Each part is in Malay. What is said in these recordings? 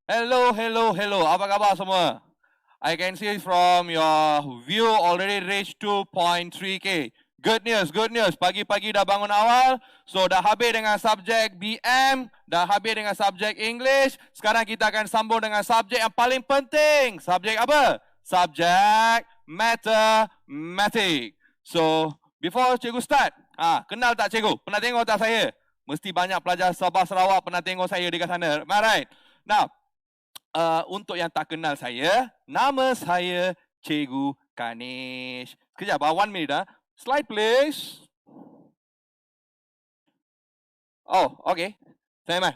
Hello, hello, hello. Apa khabar semua? I can see from your view already reached 2.3K. Good news, good news. Pagi-pagi dah bangun awal. So dah habis dengan subjek BM, dah habis dengan subjek English. Sekarang kita akan sambung dengan subjek yang paling penting. Subjek apa? Subjek Mathematics. So, before cikgu start, kenal tak cikgu? Pernah tengok tak saya? Mesti banyak pelajar Sabah Sarawak pernah tengok saya dekat sana. Am I right? Now, untuk yang tak kenal saya, nama saya Cikgu Kanish. Sekejap, 1 minute. Slide please. Oh, okay.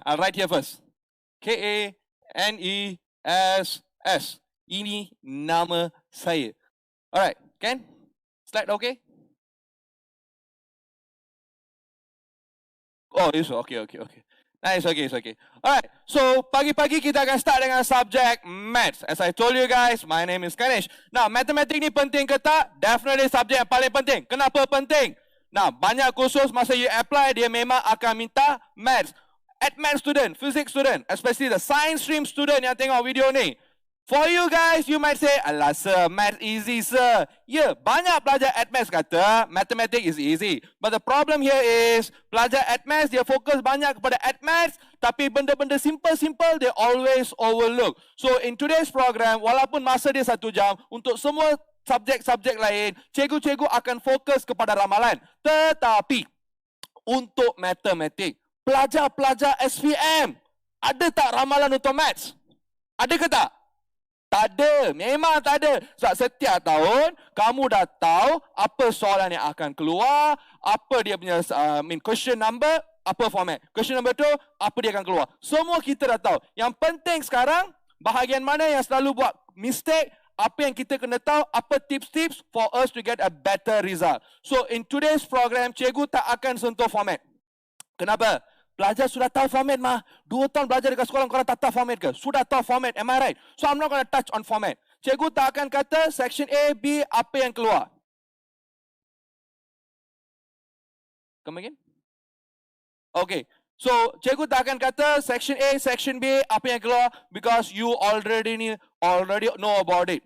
I'll write here first. K-A-N-E-S-S. Ini nama saya. Alright, Ken? Slide okay? Oh, it's okay. Nice, okay. Alright, so pagi-pagi kita akan start dengan subjek Maths. As I told you guys, my name is Kanish. Now, matematik ni penting ke tak? Definitely subjek yang paling penting. Kenapa penting? Nah, banyak kursus masa you apply, dia memang akan minta Maths. Maths student, physics student, especially the science stream student yang tengok video ni. For you guys, you might say, alah sir, math easy sir. Yeah, banyak pelajar Maths kata, mathematics is easy. But the problem here is, pelajar Maths, dia fokus banyak kepada Maths, tapi benda-benda simple, they always overlook. So, in today's program, walaupun masa dia 1 jam, untuk semua subjek-subjek lain, cikgu-cikgu akan fokus kepada ramalan. Tetapi, untuk matematik, pelajar-pelajar SPM, ada tak ramalan untuk Maths? Ada ke tak? Tak ada, memang tak ada. Sebab setiap tahun, kamu dah tahu apa soalan yang akan keluar, apa dia punya question number, apa format. Question number tu, apa dia akan keluar. Semua kita dah tahu. Yang penting sekarang, bahagian mana yang selalu buat mistake, apa yang kita kena tahu, apa tips-tips for us to get a better result. So, in today's program, cikgu tak akan sentuh format. Kenapa? Pelajar sudah tahu format mah. 2 tahun belajar dekat sekolah, korang tak tahu format ke? Sudah tahu format, am I right? So I'm not going to touch on format. Cikgu tak akan kata section A, B, apa yang keluar. Come again? Okay. So, cikgu tak akan kata section A, section B, apa yang keluar, because you already know about it.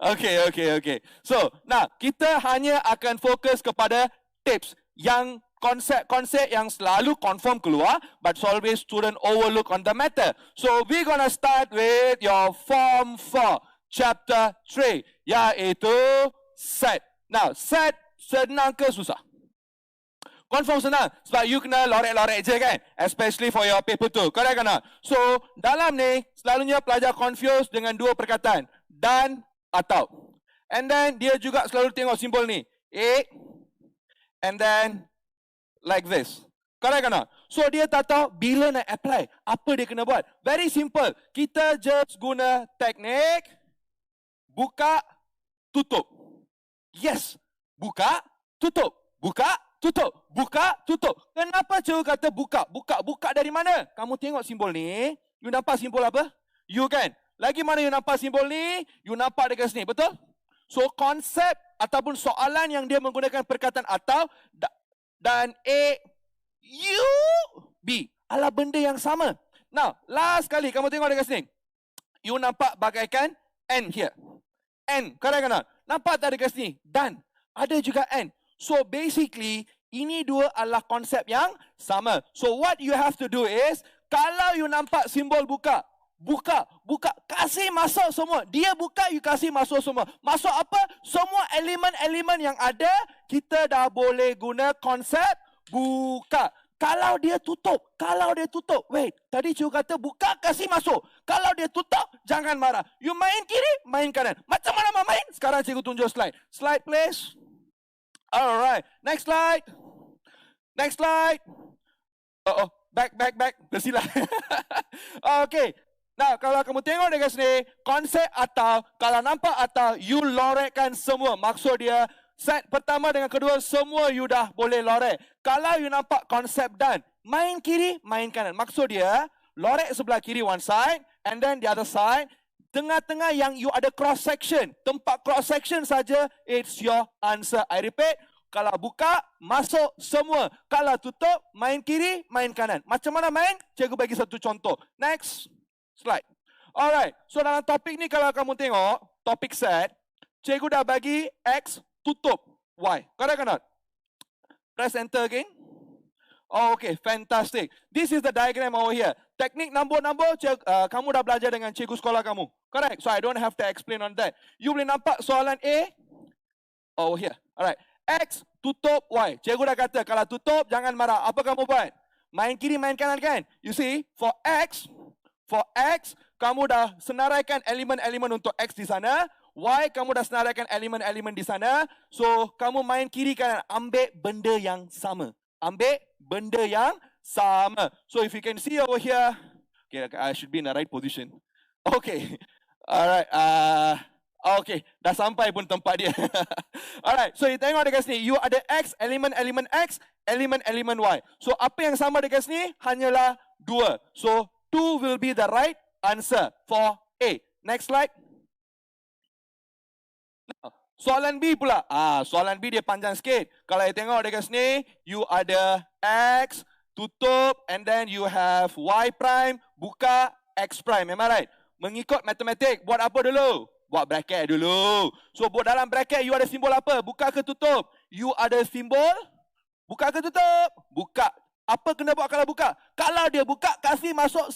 Okay. So, nah, kita hanya akan fokus kepada tips yang konsep-konsep yang selalu confirm keluar, but always student overlook on the matter. So, we're gonna start with your Form 4, Chapter 3, iaitu set. Now, set senang ke susah? Confirm senang, sebab you kena lorek-lorek je kan? Especially for your paper 2, correct kan? So, dalam ni, selalunya pelajar confused dengan 2 perkataan, dan atau. And then, dia juga selalu tengok simbol ni, A, and then, like this. Correct kan? So, dia tak tahu bila nak apply. Apa dia kena buat? Very simple. Kita just guna teknik buka, tutup. Yes. Buka, tutup. Buka, tutup. Buka, tutup. Kenapa cikgu kata buka? Buka dari mana? Kamu tengok simbol ni. You nampak simbol apa? You kan? Lagi mana you nampak simbol ni? You nampak dekat sini. Betul? So, konsep ataupun soalan yang dia menggunakan perkataan atau dan A, U, B. Alah benda yang sama. Now, last kali kamu tengok dekat sini. You nampak bagaikan N here. N, correct kan? Nampak tak dekat sini? Dan. Ada juga N. So, basically, ini 2 adalah konsep yang sama. So, what you have to do is, kalau you nampak simbol buka, kasih masuk semua. Dia buka, you kasih masuk semua. Masuk apa? Semua elemen-elemen yang ada, kita dah boleh guna konsep buka. Kalau dia tutup, wait, tadi cikgu kata buka, kasih masuk. Kalau dia tutup, jangan marah. You main kiri, main kanan. Macam mana mau main? Sekarang cikgu tunjuk slide. Slide please. Alright, next slide. Back. Bersilah. Okay. Nah, kalau kamu tengok dekat sini, konsep atau, kalau nampak atau, you lorekkan semua. Maksud dia, set pertama dengan kedua, semua you dah boleh lorek. Kalau you nampak konsep dan, main kiri, main kanan. Maksud dia, lorek sebelah kiri one side, and then the other side, tengah-tengah yang you ada cross section. Tempat cross section saja, it's your answer. I repeat, Kalau buka, masuk semua. Kalau tutup, main kiri, main kanan. Macam mana main? Cikgu bagi satu contoh. Next slide. Alright, so dalam topik ni kalau kamu tengok, topik set, cikgu dah bagi X, tutup Y. Correct or not? Press enter again. Oh, okay, fantastic. This is the diagram over here. Teknik nombor-nombor, kamu dah belajar dengan cikgu sekolah kamu. Correct? So I don't have to explain on that. You boleh nampak soalan A? Oh, here. Alright. X, tutup Y. Cikgu dah kata, kalau tutup, jangan marah. Apa kamu buat? Main kiri, main kanan kan? You see, for X, kamu dah senaraikan elemen-elemen untuk X di sana. Y, kamu dah senaraikan elemen-elemen di sana. So, kamu main kiri kanan. Ambil benda yang sama. Ambil benda yang sama. So, if you can see over here. Okay, I should be in the right position. Okay. Alright. Okay. Dah sampai pun tempat dia. Alright. So, you tengok dekat sini. You ada X, elemen-elemen X, elemen-elemen Y. So, apa yang sama dekat sini? Hanyalah 2. So, 2 will be the right answer for A. Next slide. Soalan B pula. Soalan B dia panjang sikit. Kalau you tengok dekat sini, you ada X, tutup, and then you have Y prime, buka X prime. Am I right? Mengikut matematik, buat apa dulu? Buat bracket dulu. So, buat dalam bracket, you ada simbol apa? Buka ke tutup? You ada simbol buka ke tutup? Buka. Apa kena buat kalau buka? Kalau dia buka, kasih masuk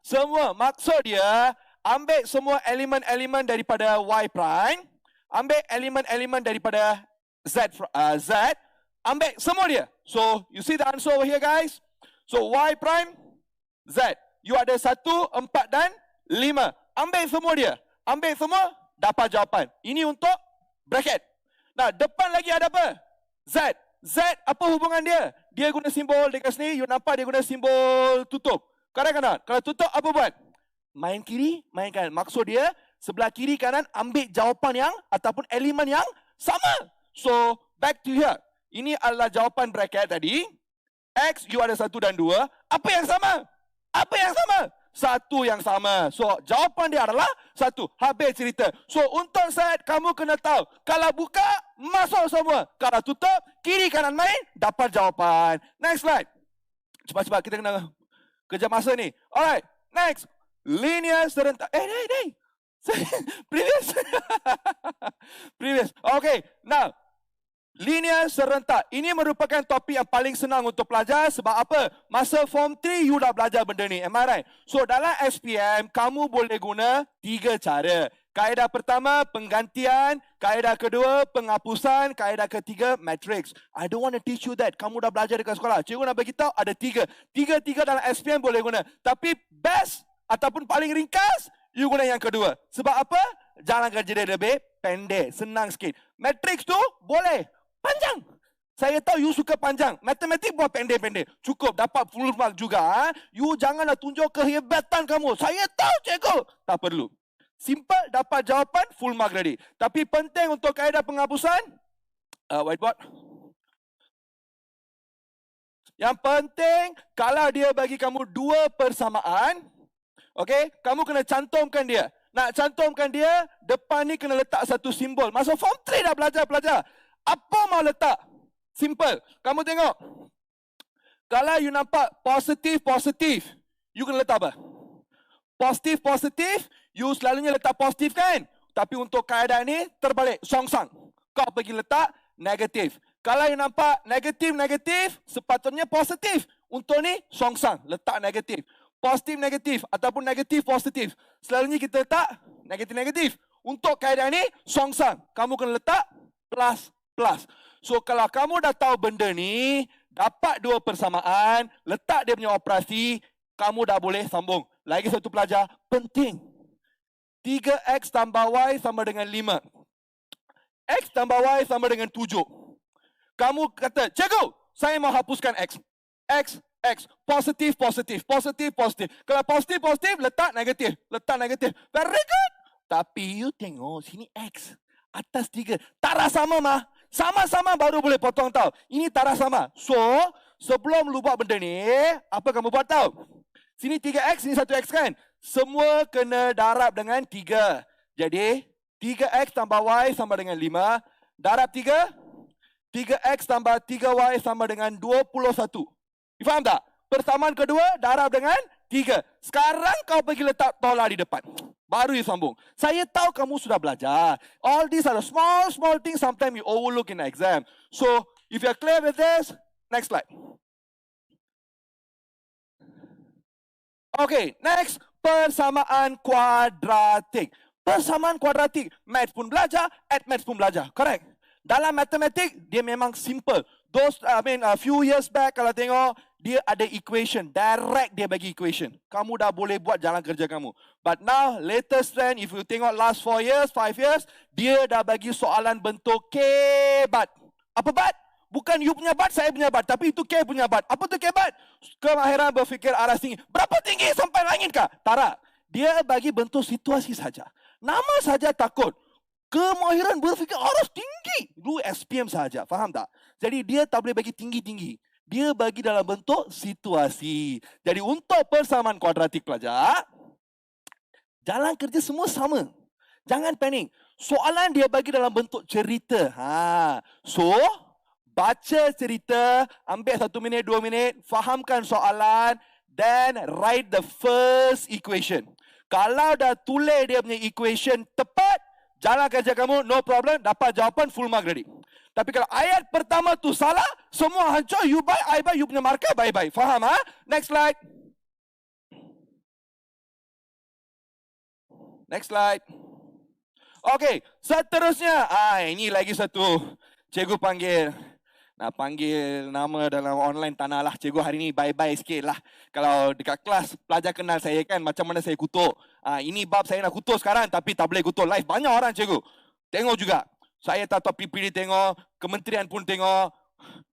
semua. Maksud dia, ambil semua elemen-elemen daripada Y prime, ambil elemen-elemen daripada Z, ambil semua dia. So, you see the answer over here, guys? So, Y prime, Z. You ada 1, 4 dan 5. Ambil semua dia. Ambil semua, dapat jawapan. Ini untuk bracket. Nah, depan lagi ada apa? Z. Z, apa hubungan dia? Dia guna simbol dekat sini. You nampak dia guna simbol tutup. Correct or not? Kalau tutup, apa buat? Main kiri, main kanan. Maksud dia, sebelah kiri kanan ambil jawapan yang ataupun elemen yang sama. So, back to here. Ini adalah jawapan bracket tadi. X, you ada 1 dan 2. Apa yang sama? Apa yang sama? 1 yang sama. So, jawapan dia adalah 1. Habis cerita. So, untuk set, kamu kena tahu. Kalau buka, masuk semua. Kalau tutup, kiri kanan main, dapat jawapan. Next slide. Cepat-cepat, kita kena kerja masa ni. Alright, next. Linear serentak. Previous. Okay, now. Linear serentak. Ini merupakan topik yang paling senang untuk pelajar. Sebab apa? Masa form 3, you dah belajar benda ni. Am I right? So, dalam SPM, kamu boleh guna 3 cara. Kaedah pertama, penggantian. Kaedah kedua, penghapusan. Kaedah ketiga, matrix. I don't want to teach you that. Kamu dah belajar dekat sekolah. Cikgu nak beritahu ada 3. 3 dalam SPM boleh guna. Tapi best ataupun paling ringkas, you guna yang kedua. Sebab apa? Jalan kerja dia lebih pendek. Senang sikit. Matrix tu boleh panjang. Saya tahu you suka panjang. Matematik buat pendek-pendek. Cukup dapat full mark juga. You janganlah tunjuk kehebatan kamu. Saya tahu cikgu. Tak perlu. Simple dapat jawapan full mark ready. Tapi penting untuk kaedah penghapusan. Whiteboard. Yang penting kalau dia bagi kamu 2 persamaan. Okay. Kamu kena cantumkan dia. Nak cantumkan dia. Depan ni kena letak satu simbol. Masuk form 3 dah belajar. Apa mau letak? Simple. Kamu tengok. Kalau you nampak positif, you kena letak apa? Positif, you selalunya letak positif kan? Tapi untuk kaedah ni, terbalik. Songsang. Kau pergi letak negatif. Kalau you nampak negatif, sepatutnya positif. Untuk ni, songsang. Letak negatif. Positif, ataupun negatif, positif. Selalunya kita letak negatif. Untuk kaedah ni, songsang. Kamu kena letak plus. So, kalau kamu dah tahu benda ni, dapat 2 persamaan, letak dia punya operasi, kamu dah boleh sambung. Lagi satu pelajar, penting. 3x tambah y sama dengan 5. X tambah y sama dengan 7. Kamu kata, cikgu, saya mau hapuskan x. X. Positif. Kalau positif, letak negatif. Very good. Tapi you tengok, sini x. Atas 3. Tak rasa sama mah. Sama-sama baru boleh potong tahu. Ini tak rasa sama. So, sebelum lu buat benda ni, apa kamu buat tahu? Sini 3x, sini 1x kan? Semua kena darab dengan 3. Jadi, 3x tambah y sama dengan 5. Darab 3, 3x tambah 3y sama dengan 21. You faham tak? Persamaan kedua darab dengan 3. Sekarang kau pergi letak tolak di depan. Baru you sambung. Saya tahu kamu sudah belajar. All these are the small things sometimes you overlook in the exam. So, if you are clear with this, next slide. Okay, next, persamaan kuadratik. Persamaan kuadratik, maths pun belajar, maths pun belajar. Correct? Dalam matematik, dia memang simple. A few years back, kalau tengok, dia ada equation. Direct dia bagi equation. Kamu dah boleh buat jalan kerja kamu. But now, latest trend, if you tengok last 4 years, 5 years, dia dah bagi soalan bentuk K-bat. Apa bat? Bukan you punya bat, saya punya bat. Tapi itu K punya bat. Apa tu K-bat? Kemahiran berfikir arah tinggi. Berapa tinggi sampai langit kah? Tak. Dia bagi bentuk situasi saja. Nama saja takut. Kemahiran berfikir arah tinggi. Lu SPM saja. Faham tak? Jadi dia tak boleh bagi tinggi-tinggi. Dia bagi dalam bentuk situasi. Jadi untuk persamaan kuadratik pelajar, jalan kerja semua sama. Jangan panik. Soalan dia bagi dalam bentuk cerita. So, baca cerita, ambil 1 minit, 2 minit, fahamkan soalan, then write the first equation. Kalau dah tulis dia punya equation tepat, jalan kerja kamu, no problem, dapat jawapan full mark ready. Tapi kalau ayat pertama tu salah, semua hancur, you buy, I buy, you punya markah, bye-bye. Faham ha? Next slide. Next slide. Okay, seterusnya. Ini lagi satu. Cikgu panggil. Nak panggil nama dalam online tanah lah. Cikgu hari ni bye-bye sikit lah. Kalau dekat kelas, pelajar kenal saya kan, macam mana saya kutuk. Ini bab saya nak kutuk sekarang, tapi tak boleh kutuk live. Banyak orang cikgu. Tengok juga. Saya tak tahu PPD tengok, kementerian pun tengok,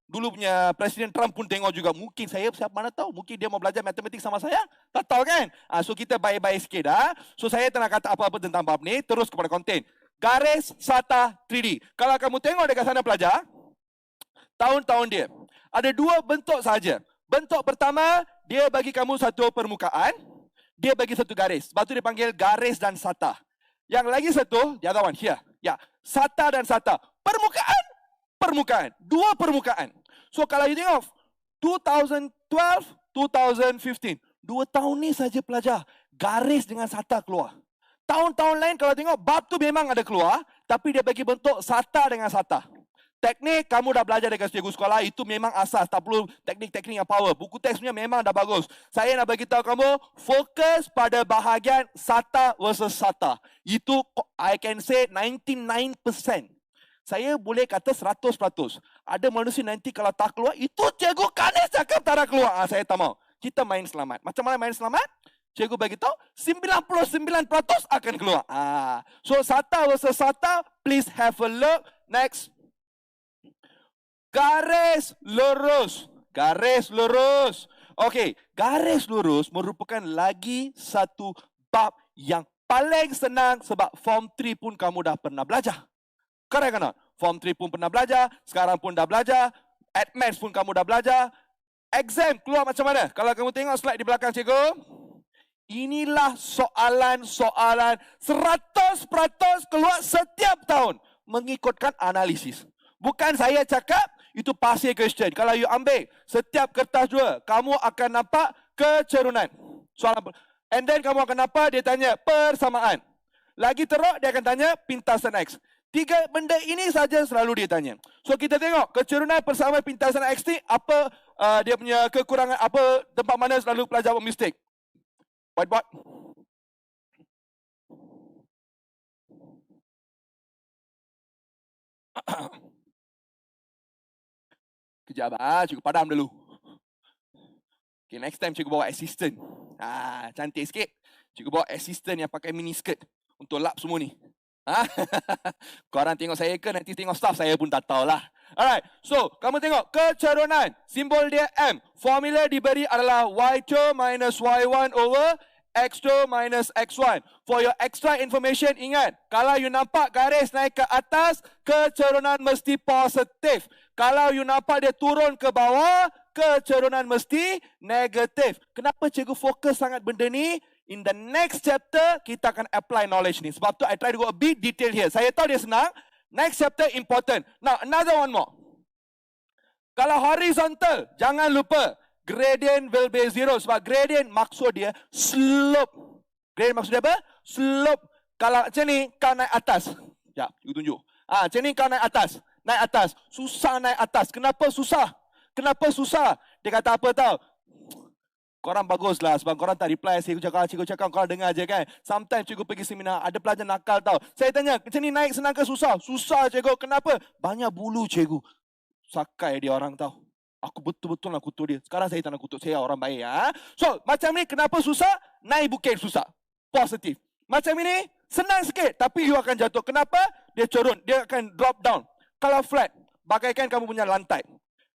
dulu punya Presiden Trump pun tengok juga. Mungkin saya, siapa mana tahu, mungkin dia mau belajar matematik sama saya. Tak tahu kan? So kita bye-bye sikit. So saya tak nak kata apa-apa tentang bab ni, terus kepada konten. Garis SATA 3D. Kalau kamu tengok dekat sana pelajar, tahun-tahun dia, ada 2 bentuk saja. Bentuk pertama, dia bagi kamu satu permukaan, dia bagi satu garis. Sebab tu dia panggil garis dan SATA. Yang lagi satu, the other one, here. Ya, SATA dan SATA. Permukaan. 2 permukaan. So kalau you tengok 2012, 2015, 2 tahun ni saja pelajar garis dengan SATA keluar. Tahun-tahun lain kalau tengok bab tu memang ada keluar, tapi dia bagi bentuk SATA dengan SATA. Teknik kamu dah belajar dekat cikgu sekolah, itu memang asas, tak perlu teknik-teknik yang power. Buku teks punya memang dah bagus. Saya nak bagi tahu kamu, fokus pada bahagian SATA versus SATA. Itu I can say 99%. Saya boleh kata 100%. Ada manusia nanti kalau tak keluar, itu cikgu Kanis cakap tak nak keluar. Saya tak mau. Kita main selamat. Macam mana main selamat? Cikgu bagi tahu 99% akan keluar. So SATA versus SATA, please have a look. Next. Garis lurus. Garis lurus. Okey, garis lurus merupakan lagi satu bab yang paling senang sebab Form 3 pun kamu dah pernah belajar. Correct or not? Form 3 pun pernah belajar, sekarang pun dah belajar, Maths pun kamu dah belajar. Exam keluar macam mana? Kalau kamu tengok slide di belakang cikgu, inilah soalan-soalan 100% keluar setiap tahun mengikutkan analisis. Bukan saya cakap, itu pasti question. Kalau you ambil setiap kertas 2, kamu akan nampak kecerunan. Soalan, and then kamu akan nampak dia tanya persamaan. Lagi teruk dia akan tanya pintasan X. 3 benda ini saja selalu dia tanya. So kita tengok kecerunan, persamaan, pintasan X ni apa dia punya kekurangan, apa tempat mana selalu pelajar buat mistake. Whiteboard. Kejap cikgu padam dulu. Okay, next time cikgu bawa assistant. Cantik sikit. Cikgu bawa assistant yang pakai mini skirt untuk lap semua ni. Korang tengok saya ke nanti tengok staff saya pun tak tahulah. Alright, so kamu tengok kecerunan, simbol dia M. Formula diberi adalah Y2 minus Y1 over X2 minus X1. For your extra information, ingat, kalau you nampak garis naik ke atas, kecerunan mesti positif. Kalau you nampak dia turun ke bawah, kecerunan mesti negatif. Kenapa cikgu fokus sangat benda ni? In the next chapter, kita akan apply knowledge ni. Sebab tu, I try to go a bit detail here. Saya tahu dia senang. Next chapter important. Now, another one more. Kalau horizontal, jangan lupa gradient will be 0. Sebab gradient maksud dia slope. Gradient maksud dia apa? Slope. Kalau macam ni, kau naik atas. Ya, you tunjuk. Macam ni kau naik atas. Naik atas. Susah naik atas. Kenapa susah? Kenapa susah? Dia kata apa tau? Korang baguslah sebab korang tak reply. Cikgu cakap korang dengar je kan. Sometimes cikgu pergi seminar, ada pelajar nakal tau. Saya tanya, macam ni naik senang ke susah? Susah cikgu. Kenapa? Banyak bulu cikgu. Sakai dia orang tahu. Aku betul-betul nak kutuk dia. Sekarang saya tak nak kutuk. Saya orang baik. So, macam ni kenapa susah? Naik bukit susah. Positif. Macam ini, senang sikit. Tapi you akan jatuh. Kenapa? Dia turun. Dia akan drop down. Kalau flat, bagaikan kamu punya lantai.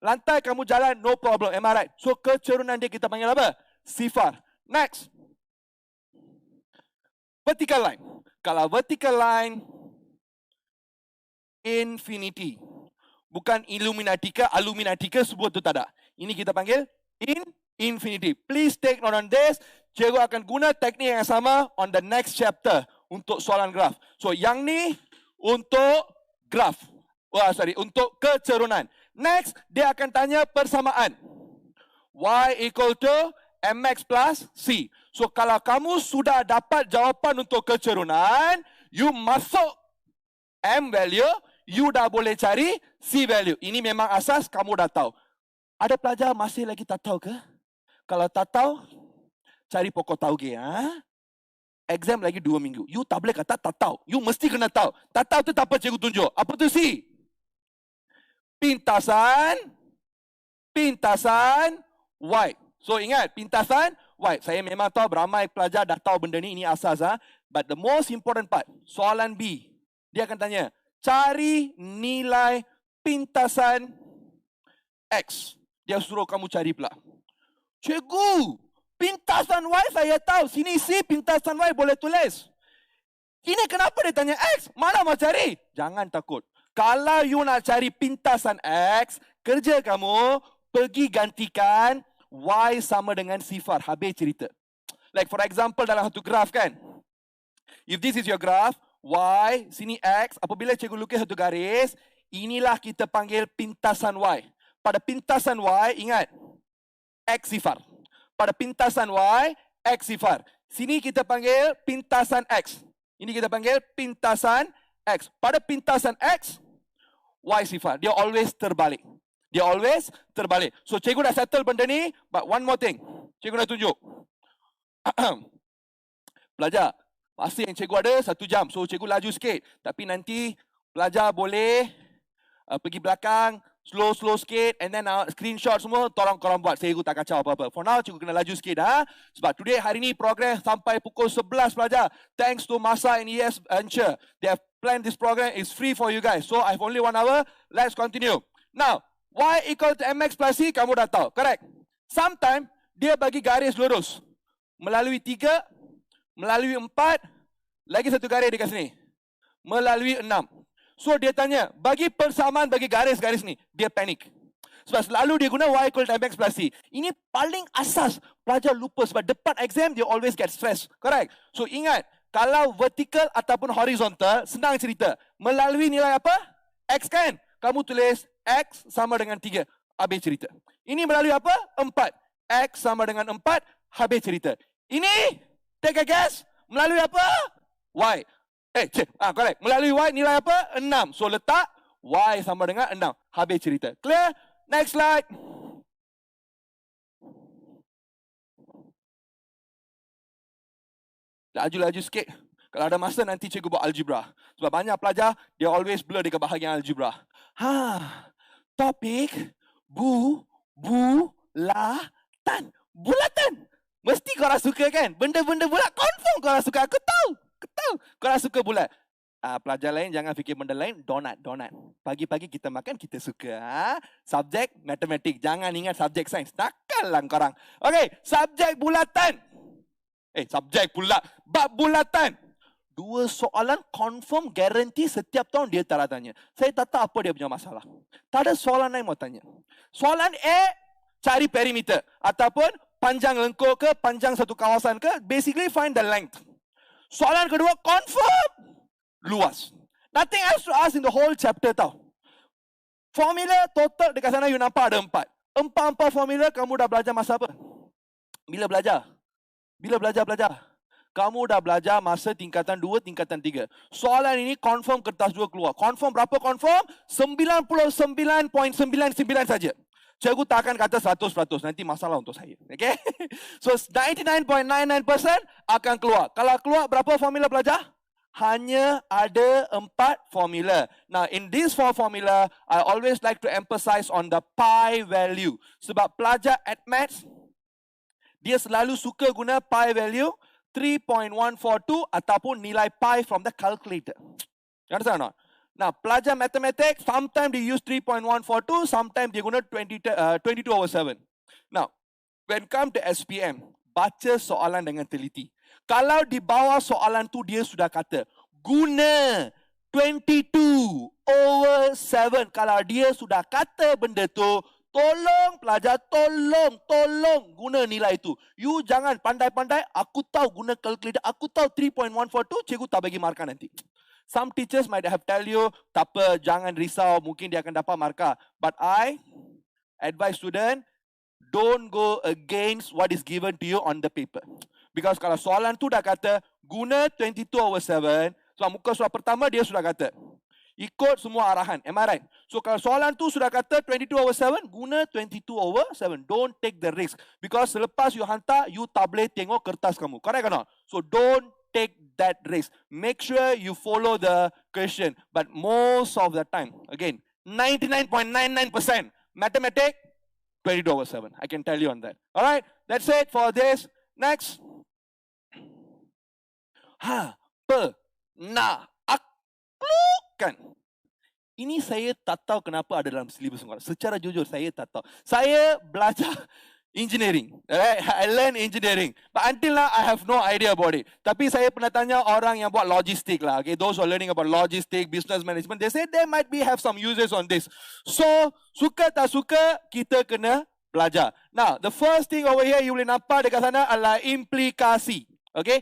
Lantai kamu jalan, no problem. Am I right? So, kecerunan dia kita panggil apa? Sifar. Next. Vertical line. Kalau vertical line, infinity. Bukan Illuminati ke, Illuminati ke, sebut tu tak ada. Ini kita panggil infinity. Please take note on this. Cikgu akan guna teknik yang sama on the next chapter untuk soalan graf. So, yang ni untuk graf. Untuk kecerunan. Next, dia akan tanya persamaan. Y equal to mx plus c. So, kalau kamu sudah dapat jawapan untuk kecerunan, you masuk m value, you dah boleh cari c value. Ini memang asas, kamu dah tahu. Ada pelajar masih lagi tak tahu ke? Kalau tak tahu, cari pokok tauge. Exam lagi 2 minggu. You tak boleh kata tak tahu. You mesti kena tahu. Tak tahu tu tak apa cikgu tunjuk. Apa tu C? Pintasan Y. So ingat, pintasan Y. Saya memang tahu beramai pelajar dah tahu benda ni, ini asas. But the most important part, soalan B. Dia akan tanya, cari nilai pintasan X. Dia suruh kamu cari pula. Cikgu, pintasan Y saya tahu. Sini C, pintasan Y boleh tulis. Ini kenapa dia tanya X? Mana mau cari? Jangan takut. Kalau you nak cari pintasan X, kerja kamu pergi gantikan Y sama dengan sifar. Habis cerita. Like for example dalam satu graf kan. If this is your graph, Y, sini X. Apabila cikgu lukis satu garis, inilah kita panggil pintasan Y. Pada pintasan Y, ingat, X sifar. Pada pintasan Y, X sifar. Sini kita panggil pintasan X. Ini kita panggil pintasan X. Pada pintasan X, Y sifar. Dia always terbalik. Dia always terbalik. So, cikgu dah settle benda ni. But one more thing. Cikgu nak tunjuk. Pelajar, masa yang cikgu ada 1 jam. So, cikgu laju sikit. Tapi nanti pelajar boleh pergi belakang, slow sikit, and then screenshot semua, tolong korang buat. Cikgu tak kacau apa-apa. For now, cikgu kena laju sikit. Sebab today, hari ni program sampai pukul 11 pelajar. Thanks to Masa and ES Venture. They have planned this program. It's free for you guys. So, I have only 1 hour. Let's continue. Now, Y equal to mx plus c, kamu dah tahu. Correct? Sometimes, dia bagi garis lurus. Melalui 3, melalui 4, lagi satu garis dekat sini. Melalui 6. So, dia tanya, bagi persamaan bagi garis-garis ni, dia panik. Sebab selalu dia guna Y equal to mx plus c. Ini paling asas. Pelajar lupa sebab depan exam, dia always get stress. Correct? So, ingat, kalau vertical ataupun horizontal, senang cerita. Melalui nilai apa? X kan? Kamu tulis X sama dengan 3. Habis cerita. Ini melalui apa? 4. X sama dengan 4. Habis cerita. Ini, take a guess. Melalui apa? Y. Correct. Melalui Y nilai apa? 6. So letak Y sama dengan 6. Habis cerita. Clear? Next slide. Laju-laju sikit. Kalau ada masa nanti cikgu buat algebra. Sebab banyak pelajar, dia always blur dekat bahagian algebra. Topik bulatan. Bulatan. Mesti korang suka kan? Benda-benda bulat. Confirm korang suka. Aku tahu. Korang suka bulat. Pelajar lain jangan fikir benda lain. Donat. Pagi-pagi kita makan, kita suka. Subjek matematik. Jangan ingat subjek sains. Nakal lah korang. Okay. Subjek bulatan. Subjek pula. Bab bulatan. 2 soalan confirm guarantee setiap tahun dia tak tanya. Saya tak tahu apa dia punya masalah. Tak ada soalan lain mau tanya. Soalan A, cari perimeter. Ataupun panjang lengkuk ke, panjang satu kawasan ke. Basically find the length. Soalan kedua, confirm luas. Nothing else to ask in the whole chapter tau. Formula total dekat sana you nampak ada 4. Empat formula kamu dah belajar masa apa? Bila belajar? Kamu dah belajar masa tingkatan 2, tingkatan 3. Soalan ini confirm kertas 2 keluar. Confirm berapa confirm? 99.99 saja. Cikgu tak akan kata 100%. Nanti masalah untuk saya. Okay? So 99.99% akan keluar. Kalau keluar berapa formula belajar? Hanya ada 4 formula. Now, in these 4 formula, I always like to emphasize on the pi value. Sebab pelajar at maths, dia selalu suka guna pi value 3.142 ataupun nilai pi from the calculator. You understand or not? Now, pelajar mathematics, sometimes they use 3.142, sometimes dia guna 22/7. Now, when come to SPM, baca soalan dengan teliti. Kalau di bawah soalan tu dia sudah kata guna 22/7. Kalau dia sudah kata benda tu, tolong pelajar, tolong guna nilai itu. You jangan pandai-pandai, aku tahu guna calculator, aku tahu 3.142, cikgu tak bagi markah nanti. Some teachers might have tell you, tak apa, jangan risau, mungkin dia akan dapat markah. But I advise student, don't go against what is given to you on the paper. Because kalau soalan tu dah kata guna 22/7, so muka soalan pertama dia sudah kata ikut semua arahan. Am I right? So kalau soalan tu sudah kata 22/7, guna 22/7. Don't take the risk. Because selepas you hantar, you tak boleh tengok kertas kamu. Correct or not? So don't take that risk. Make sure you follow the question. But most of the time, again, 99.99% mathematics, 22/7. I can tell you on that. Alright, that's it for this. Next. Penaklukan. Ini saya tak tahu kenapa ada dalam silibus sekolah. Secara jujur, saya tak tahu. Saya belajar engineering. I learn engineering. But until now, I have no idea about it. Tapi saya pernah tanya orang yang buat logistik lah. Okay, those who are learning about logistic, business management, they say they might have some uses on this. So, suka tak suka, kita kena belajar. Now, the first thing over here, you boleh nampak dekat sana adalah implikasi. Okay,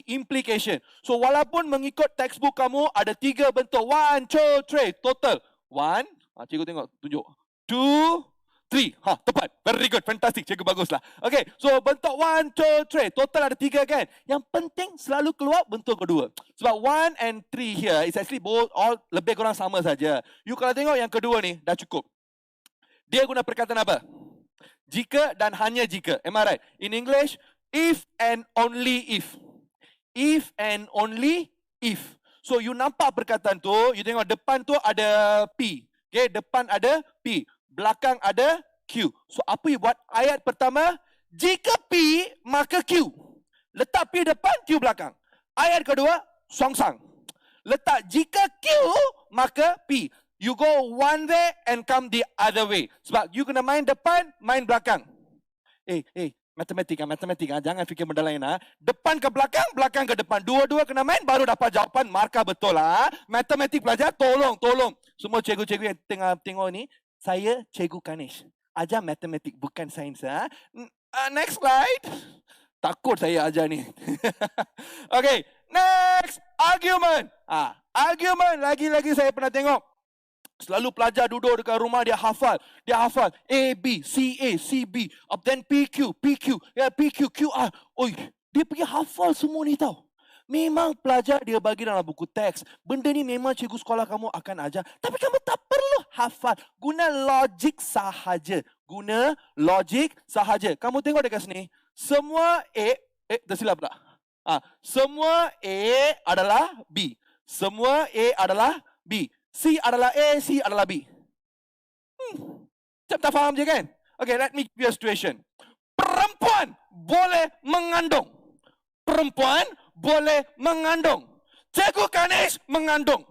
implication. So, walaupun mengikut textbook kamu, ada 3 bentuk. 1, 2, 3, total. 1, cikgu tengok, tunjuk. 2, 3. Tepat. Very good. Fantastic. Cikgu baguslah. Okay. So, bentuk 1, 2, 3. Total ada 3 kan? Yang penting selalu keluar bentuk kedua. Sebab 1 and 3 here is actually both all lebih kurang sama saja. You kalau tengok yang kedua ni, dah cukup. Dia guna perkataan apa? Jika dan hanya jika. Am I right? In English, if and only if. If and only if. So, you nampak perkataan tu, you tengok depan tu ada P. Okay, depan ada P. Belakang ada Q. So, apa you buat? Ayat pertama, jika P, maka Q. Letak P depan, Q belakang. Ayat kedua, songsang. Letak jika Q, maka P. You go one way and come the other way. Sebab you kena main depan, main belakang. Matematika. Jangan fikir benda lain. Depan ke belakang, belakang ke depan. Dua-dua kena main, baru dapat jawapan. Markah betul lah. Matematik pelajar, tolong. Semua cikgu-cikgu yang tengok ni, saya Cikgu Kanesh. Ajar matematik, bukan sains. Next slide. Takut saya ajar ni. Okay, next. Argument. Argument. Lagi-lagi saya pernah tengok. Selalu pelajar duduk dekat rumah, dia hafal. A, B, C, A, C, B. Then P, Q, Q, R. Oi, dia pergi hafal semua ni tau. Memang pelajar dia bagi dalam buku teks. Benda ni memang cikgu sekolah kamu akan ajar. Tapi kamu tak perlu hafal. Guna logik sahaja. Kamu tengok dekat sini. Semua A, tersilap tak? Semua A adalah B. Semua A adalah B. C adalah A, C adalah B. Tak faham je kan? Okay, let me give you a situation. Perempuan boleh mengandung. Cikgu Kanesh mengandung.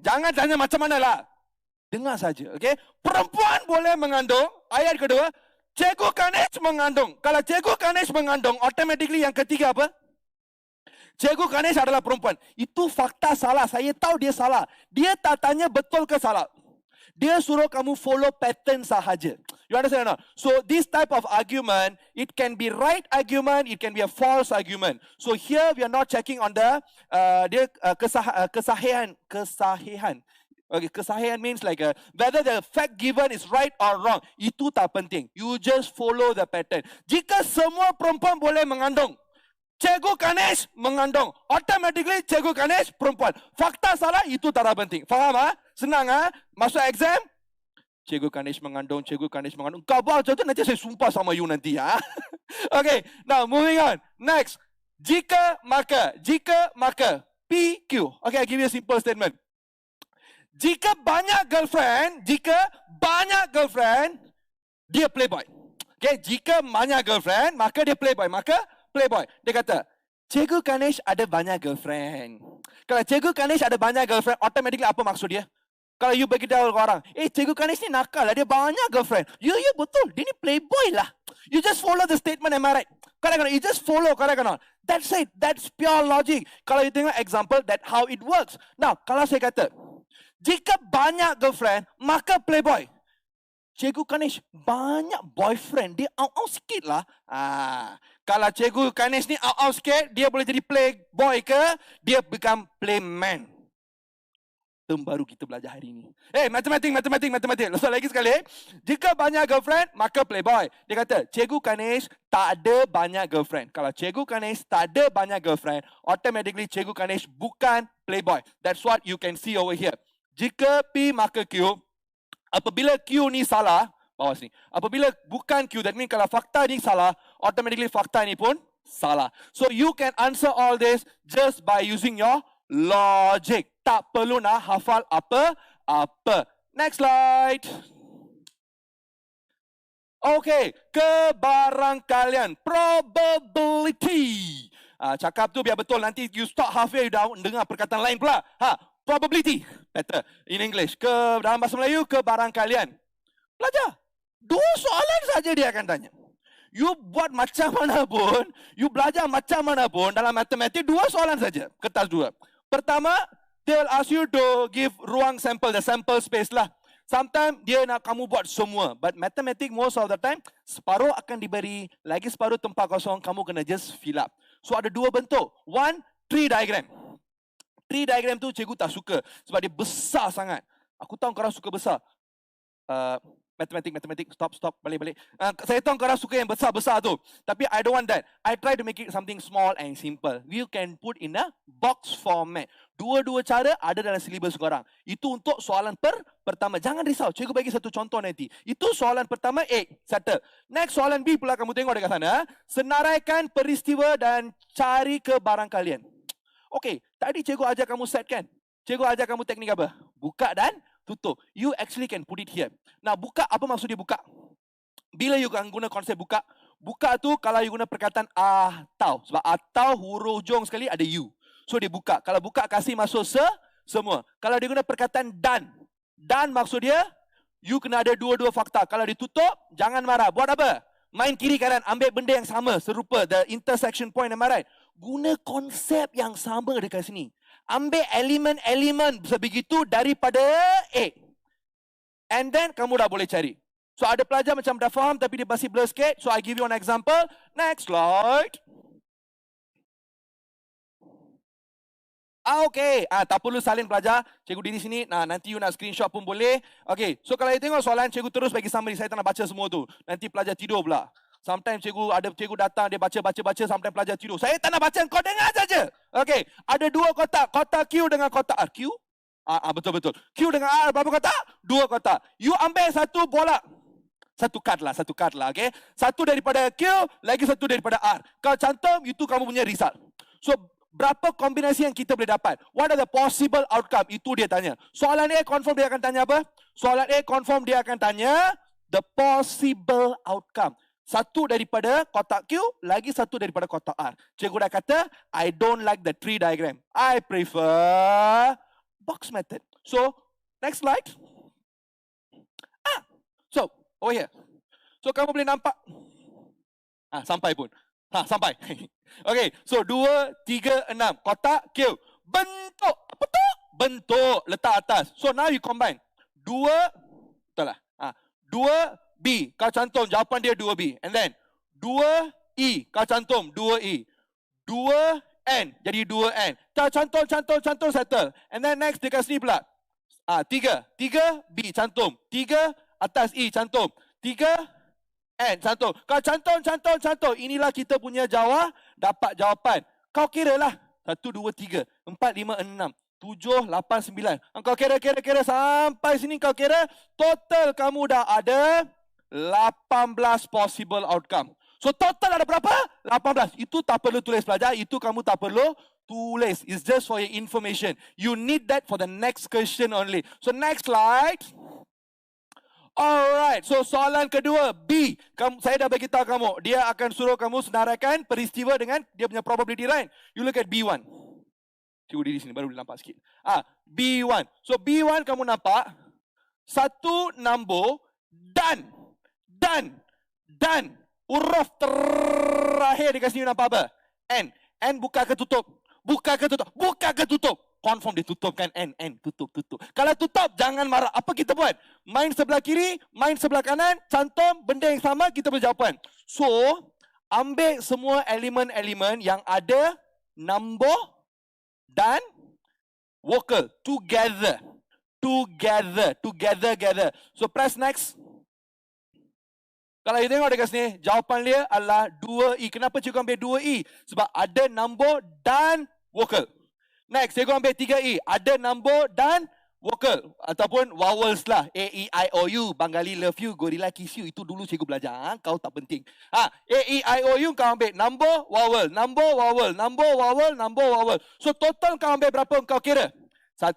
Jangan tanya macam mana lah. Dengar saja, okay? Perempuan boleh mengandung. Ayat kedua, Cikgu Kanesh mengandung. Kalau Cikgu Kanesh mengandung, automatically yang ketiga apa? Cikgu Kanesh adalah perempuan. Itu fakta salah. Saya tahu dia salah. Dia tak tanya betul ke salah. Dia suruh kamu follow pattern sahaja. You understand or not? So this type of argument, it can be right argument, it can be a false argument. So here we are not checking on the kesahihan. Okay, kesahihan means like whether the fact given is right or wrong. Itu tak penting. You just follow the pattern. Jika semua perempuan boleh mengandung, Cikgu Ganesh mengandung, automatically Cikgu Ganesh perempuan. Fakta salah, itu tak penting. Faham ah? Senang ah? Masuk exam, Cikgu Ganesh mengandung, Cikgu Ganesh mengandung. Kau buat macam tu, nanti saya sumpah sama you nanti ah. Okay, now moving on. Next, jika maka, PQ. Okay, I give you a simple statement. Jika banyak girlfriend, dia playboy. Okay, jika banyak girlfriend, maka dia playboy. Maka playboy. Dia kata, Cikgu Ganesh ada banyak girlfriend. Kalau Cikgu Ganesh ada banyak girlfriend, automatically apa maksud dia? Kalau you bagi tahu orang, Cikgu Ganesh ni nakal lah, dia banyak girlfriend. Ya, betul. Dia ni playboy lah. You just follow the statement, am I right? Correct or not? You just follow, correct or not? That's it. That's pure logic. Kalau you tengok example, that how it works. Now, kalau saya kata, jika banyak girlfriend, maka playboy. Cikgu Ganesh banyak boyfriend, dia out sikit lah. Kalau Cikgu Ganesh ni out sikit, dia boleh jadi playboy ke? Dia become playman. Term baru kita belajar hari ini. Matematik. So lagi sekali. Jika banyak girlfriend, maka playboy. Dia kata, Cikgu Ganesh tak ada banyak girlfriend. Kalau Cikgu Ganesh tak ada banyak girlfriend, automatically Cikgu Ganesh bukan playboy. That's what you can see over here. Jika P maka Q. Apabila Q ni salah, bawah sini. Apabila bukan Q, that means kalau fakta ni salah, automatically fakta ni pun salah. So you can answer all this just by using your logic. Tak perlu nak hafal apa-apa. Next slide. Okay, kebarangkalian. Probability. Cakap tu biar betul. Nanti you stop halfway, you dah dengar perkataan lain pula. Probability. Better. In English. Dalam bahasa Melayu, kebarangkalian. Belajar. 2 soalan saja dia akan tanya. You buat macam mana pun, you belajar macam mana pun, dalam matematik 2 soalan saja. Kertas 2. Pertama, they will ask you to give ruang sampel, the sample space lah. Sometimes dia nak kamu buat semua. But mathematics most of the time, separuh akan diberi, lagi separuh tempat kosong, kamu kena just fill up. So ada 2 bentuk. One, tree diagram. Tree diagram tu cikgu tak suka sebab dia besar sangat. Aku tahu korang suka besar. Matematik, stop, balik. Saya tahu korang suka yang besar-besar tu. Tapi I don't want that. I try to make it something small and simple. You can put in a box format. 2 cara ada dalam silibus korang. Itu untuk soalan pertama. Jangan risau, cikgu bagi satu contoh nanti. Itu soalan pertama A, settle. Next soalan B pula kamu tengok dekat sana. Senaraikan peristiwa dan cari kebarangkalian. Okay, tadi cikgu ajar kamu set kan? Cikgu ajar kamu teknik apa? Buka dan tutup. You actually can put it here. Nah, buka, apa maksud dia buka? Bila you akan guna konsep buka, buka tu kalau you guna perkataan atau. Sebab atau huruf hujung sekali ada you. So dia buka. Kalau buka kasih masuk semua. Kalau dia guna perkataan dan. Dan maksud dia, you kena ada 2 fakta. Kalau ditutup, jangan marah. Buat apa? Main kiri kanan, ambil benda yang sama, serupa. The intersection point, am I right? Guna konsep yang sama dekat sini. Ambil elemen-elemen sebegitu daripada A. And then kamu dah boleh cari. So ada pelajar macam dah faham tapi dia masih blur sikit. So I give you an example. Next slide. Okay. Tak perlu salin pelajar. Cikgu diri sini. Nanti you nak screenshot pun boleh. Okay. So kalau you tengok soalan, cikgu terus bagi summary. Saya tak nak baca semua tu. Nanti pelajar tidur pula. Sometimes cikgu datang, dia baca, sometimes pelajar tidur. Saya tak nak baca, kau dengar saja. Okay. Ada 2 kotak. Kotak Q dengan kotak R. Q? Betul. Q dengan R, berapa kotak? 2 kotak. You ambil satu bola. Satu kad lah, okay. Satu daripada Q, lagi satu daripada R. Kau cantum, itu kamu punya result. So, berapa kombinasi yang kita boleh dapat? What are the possible outcome? Itu dia tanya. Soalan A confirm dia akan tanya apa? Soalan A confirm dia akan tanya the possible outcome. Satu daripada kotak Q, lagi satu daripada kotak R. Cikgu dah kata, I don't like the tree diagram. I prefer box method. So, next slide. So, over here. So, kamu boleh nampak. Sampai pun. Sampai. Okay, so 2, 3, 6. Kotak Q. Bentuk. Apa tu? Bentuk. Letak atas. So, now you combine. 2, betul lah. 2B, kau cantum jawapan dia 2B. And then 2E, kau cantum 2E. 2N, jadi 2N. Kau cantum, settle. And then next dekat sini pula. 3. 3 B cantum. 3 atas E cantum. 3 N cantum. Kau cantum. Inilah kita punya jawab. Dapat jawapan. Kau kira lah. 1, 2, 3, 4, 5, 6, 7, 8, 9. Kau kira sampai sini kau kira. Total kamu dah ada 18 possible outcome. So total ada berapa? 18. Itu tak perlu tulis pelajar. Itu kamu tak perlu tulis. It's just for your information. You need that for the next question only. So next slide. Alright, so soalan kedua B. Saya dah bagi tahu kamu. Dia akan suruh kamu senaraikan peristiwa dengan dia punya probability, right? You look at B1. Cikgu di sini baru nampak sikit. B1. So B1 kamu nampak satu number dan huruf terakhir dekat sini nampak apa? N. N buka ke tutup? Buka ke tutup? Confirm dia tutup kan? N. Tutup. Kalau tutup, jangan marah. Apa kita buat? Main sebelah kiri, main sebelah kanan, cantum, benda yang sama, kita berjawapan. So, ambil semua elemen-elemen yang ada number dan vocal. Together. So, press next. Kalau you tengok dekat sini, jawapan dia adalah 2E. Kenapa cikgu ambil 2E? Sebab ada number dan vocal. Next, cikgu ambil 3E. Ada number dan vocal. Ataupun vowels lah. A, E, I, O, U. Bengali love you, gorilla kiss you. Itu dulu cikgu belajar. Kau tak penting. A, E, I, O, U kau ambil number, vowel. So total kau ambil berapa kau kira? 1,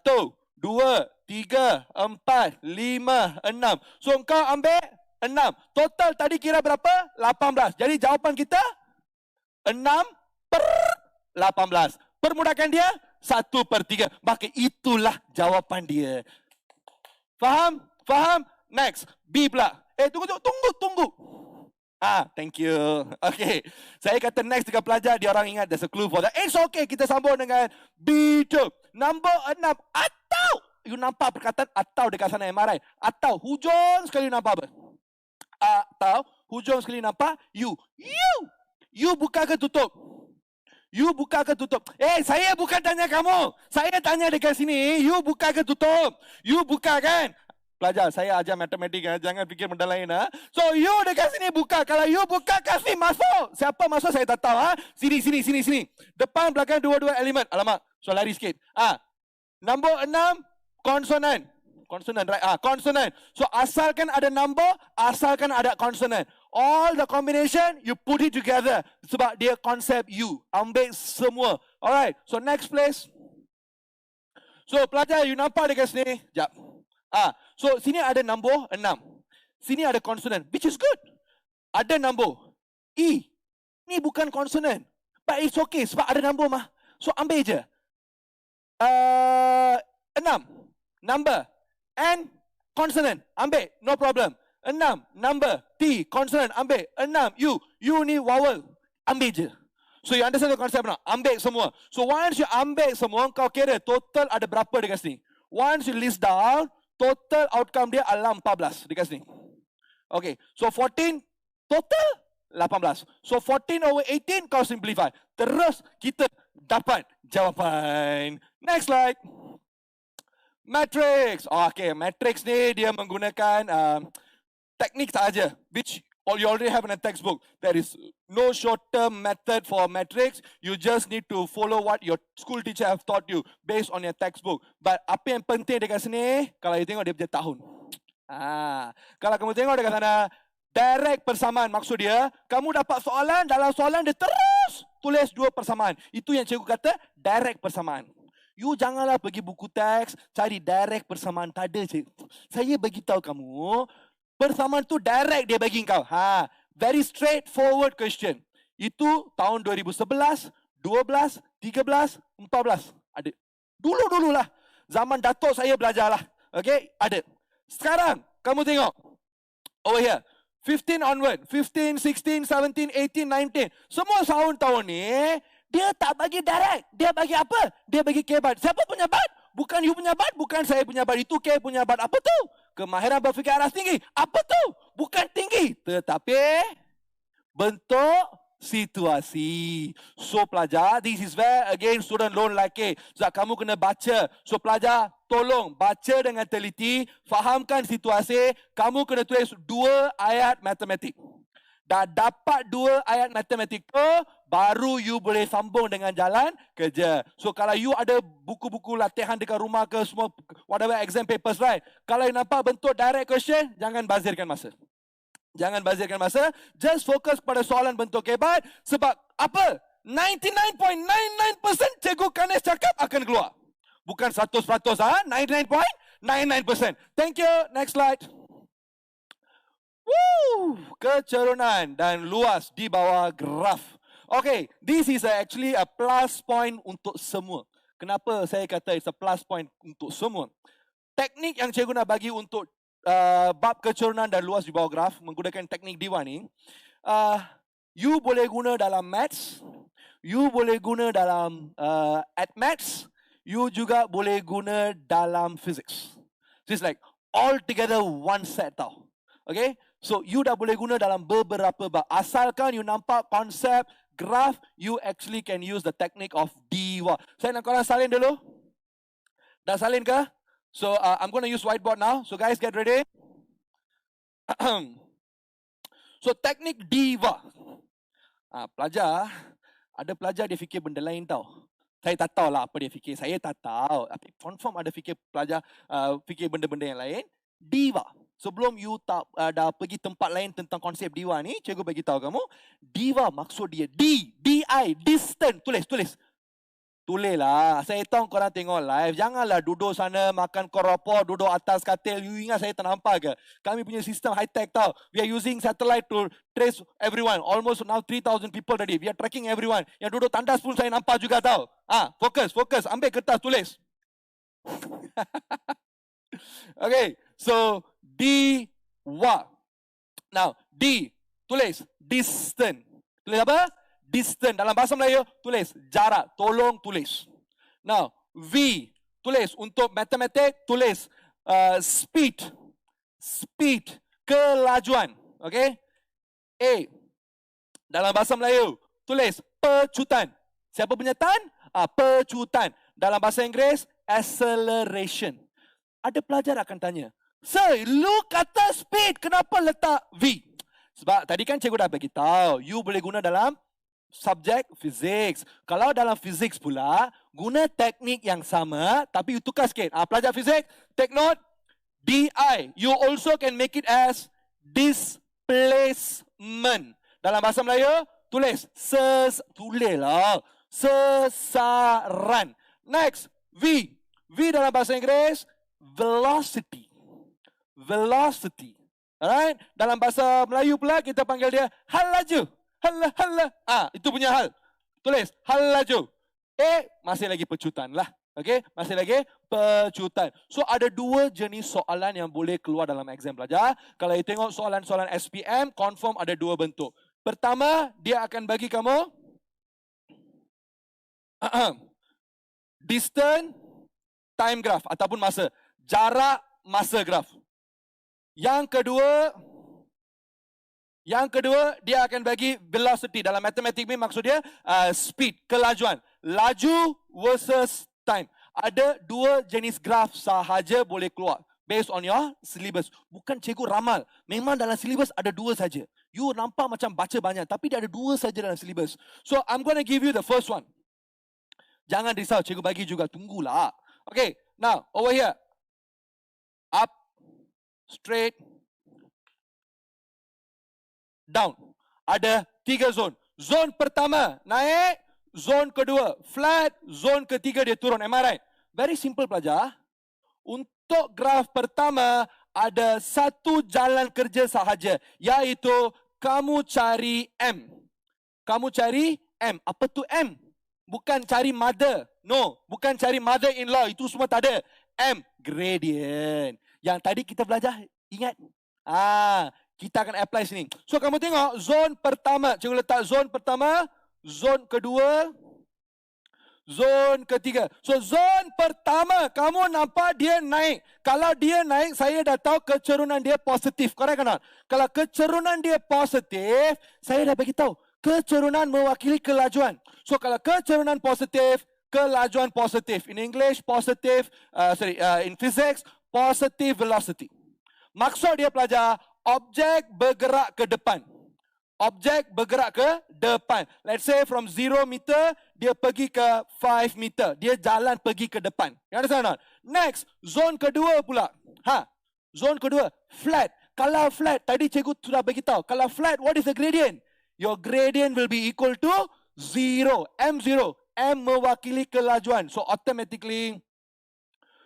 2, 3, 4, 5, 6. So kau ambil 6. Total tadi kira berapa? 18. Jadi jawapan kita 6/18. Permudahkan dia 1/3. Maka itulah jawapan dia. Faham? Next. B pula. Tunggu. Thank you. Okay. Saya kata next dekat pelajar, dia orang ingat there's a clue for that. It's okay. Kita sambung dengan B2. Number 6. Atau. You nampak perkataan atau dekat sana MRI. Atau. Hujung sekali nampak apa? Atau hujung sekali nampak you buka ke tutup? Saya bukan tanya kamu. Saya tanya dekat sini, you buka ke tutup? You buka kan? Pelajar, saya ajar matematik, jangan fikir benda lain. So you dekat sini buka. Kalau you buka, kasih masuk. Siapa masuk saya tak tahu. Sini. Depan belakang dua-dua elemen. Alamak, so lari sikit. Nombor 6 konsonan. Consonant, right? Consonant. So, asalkan ada number, asalkan ada consonant. All the combination, you put it together. Sebab dia konsep you. Ambil semua. Alright. So, next place. So, pelajar, you nampak dekat sini. Sekejap. So, sini ada number 6. Sini ada consonant, which is good. Ada number. E. Ni bukan consonant. But it's okay. Sebab ada number mah. So, ambil je. 6. Number. N, consonant, ambil, no problem. 6, number, T, consonant, ambil. 6, U ni vowel, ambil je. So you understand the concept now? Ambil semua. So once you ambil semua, kau kira total ada berapa dekat sini. Once you list down, total outcome dia adalah 14 dekat sini. Okay, so 14, total 18. So 14/18 kau simplify. Terus kita dapat jawapan. Next slide. Matrix. Okay, matrix ni dia menggunakan teknik saja, which you already have in a textbook. There is no short-term method for matrix. You just need to follow what your school teacher have taught you based on your textbook. But apa yang penting dekat sini, kalau you tengok dia punya tahun. Kalau kamu tengok dekat sana, direct persamaan maksud dia, kamu dapat soalan, dalam soalan dia terus tulis 2 persamaan. Itu yang cikgu kata direct persamaan. You janganlah pergi buku teks, cari direct persamaan. Tak ada, cik. Saya bagi tahu kamu, persamaan tu direct dia bagi kau. Very straightforward question. Itu tahun 2011, 12, 13, 14. Ada. Dulu-dululah. Zaman datuk saya belajarlah. Okay, ada. Sekarang, kamu tengok. Over here. 15 onward. 15, 16, 17, 18, 19. Semua tahun-tahun ni, dia tak bagi direct. Dia bagi apa? Dia bagi K-bat. Siapa punya bat? Bukan you punya bat, bukan saya punya bat. Itu K punya bat. Apa tu? Kemahiran berfikir aras tinggi. Apa tu? Bukan tinggi. Tetapi bentuk situasi. So pelajar, this is where again student don't like it. So kamu kena baca. So pelajar, tolong baca dengan teliti, fahamkan situasi. Kamu kena tulis 2 ayat matematik. Dah dapat 2 ayat matematik tu, baru you boleh sambung dengan jalan kerja. So kalau you ada buku-buku latihan dekat rumah ke semua, whatever exam papers, right? Kalau you nampak bentuk direct question, jangan bazirkan masa. Jangan bazirkan masa. Just fokus pada soalan bentuk hebat. Sebab apa? 99.99% Cikgu Ganesh cakap akan keluar. Bukan 100%, 99.99%. Thank you. Next slide. Woo! Kecerunan dan luas di bawah graf. Okay, this is actually a plus point untuk semua. Kenapa saya kata it's a plus point untuk semua? Teknik yang cikgu nak bagi untuk bab kecerunan dan luas di bawah graf menggunakan teknik D1 ni, you boleh guna dalam maths, you boleh guna dalam maths, you juga boleh guna dalam physics. So it's like all together one set tau. Okay, so you dah boleh guna dalam beberapa bab. Asalkan you nampak konsep graf, you actually can use the technique of D1. Saya nak korang salin dulu. Dah salin ke? So I'm going to use whiteboard now. So guys get ready. So teknik diva. Pelajar, ada pelajar dia fikir benda lain tau. Saya tak tahu lah apa dia fikir. Saya tak tahu. Tapi confirm ada fikir pelajar fikir benda-benda yang lain. Diva. Sebelum you tak dah pergi tempat lain tentang konsep diva ni, cikgu bagi tahu kamu. Diva maksud dia D-I, distant. Tulis. Tulis lah. Saya tahu korang tengok live. Janganlah duduk sana makan keropok, duduk atas katil. You ingat saya tak nampak ke? Kami punya sistem high-tech tau. We are using satellite to trace everyone. Almost now 3,000 people tadi. We are tracking everyone. Yang duduk tandas pun saya nampak juga tau. Fokus. Ambil kertas, tulis. Okay. So, D-wa. Now, D. Tulis. Distant. Tulis apa? Distance. Dalam bahasa Melayu, tulis jarak. Tolong tulis. Now, V. Tulis. Untuk matematik, tulis speed. Speed. Kelajuan. Okay. A. Dalam bahasa Melayu, tulis pecutan. Siapa punya tan? Pecutan. Dalam bahasa Inggeris, acceleration. Ada pelajar akan tanya, Sir, lu kata speed, kenapa letak V? Sebab tadi kan cikgu dah bagi tahu, you boleh guna dalam subjek physics. Kalau dalam physics pula, guna teknik yang sama, tapi you tukar sikit. Pelajar fizik, take note, DI. You also can make it as displacement. Dalam bahasa Melayu, tulis. Tulis lah. Sesaran. Next, V. V dalam bahasa Inggeris, velocity. Velocity. Alright? Dalam bahasa Melayu pula, kita panggil dia hal laju. Hal. Itu punya hal. Tulis, hal laju. Masih lagi pecutan lah. Okay, masih lagi pecutan. So, ada 2 jenis soalan yang boleh keluar dalam exam pelajar. Kalau you tengok soalan-soalan SPM, confirm ada 2 bentuk. Pertama, dia akan bagi kamu distance time graph ataupun masa. Jarak masa graph. Yang kedua, dia akan bagi velocity. Dalam matematik ni maksud dia speed, kelajuan. Laju versus time. Ada 2 jenis graf sahaja boleh keluar. Based on your syllabus. Bukan cikgu ramal. Memang dalam syllabus ada 2 saja. You nampak macam baca banyak. Tapi dia ada 2 saja dalam syllabus. So, I'm going to give you the first one. Jangan risau, cikgu bagi juga. Tunggulah. Okay, now, over here. Up, straight, down. Ada 3 zon. Zon pertama naik, zon kedua flat, zon ketiga dia turun. Am I right? Very simple pelajar. Untuk graf pertama ada 1 jalan kerja sahaja, iaitu kamu cari M. Kamu cari M. Apa tu M? Bukan cari mother. No, bukan cari mother-in-law. Itu semua tak ada. M, gradient. Yang tadi kita belajar, ingat? Kita akan apply sini. So, kamu tengok zon pertama. Cikgu letak zon pertama, zon kedua, zon ketiga. So, zon pertama, kamu nampak dia naik. Kalau dia naik, saya dah tahu kecerunan dia positif. Correct or not? Kalau kecerunan dia positif, saya dah bagi tahu. Kecerunan mewakili kelajuan. So kalau kecerunan positif, kelajuan positif. In English, positive, in physics, positive velocity. Maksud dia pelajar, objek bergerak ke depan. Objek bergerak ke depan. Let's say from 0 meter, dia pergi ke 5 meter. Dia jalan pergi ke depan. You understand or not? Next, zone kedua pula. Zone kedua, flat. Kalau flat, tadi cikgu sudah beritahu. Kalau flat, what is the gradient? Your gradient will be equal to 0. M0. M mewakili kelajuan. So automatically,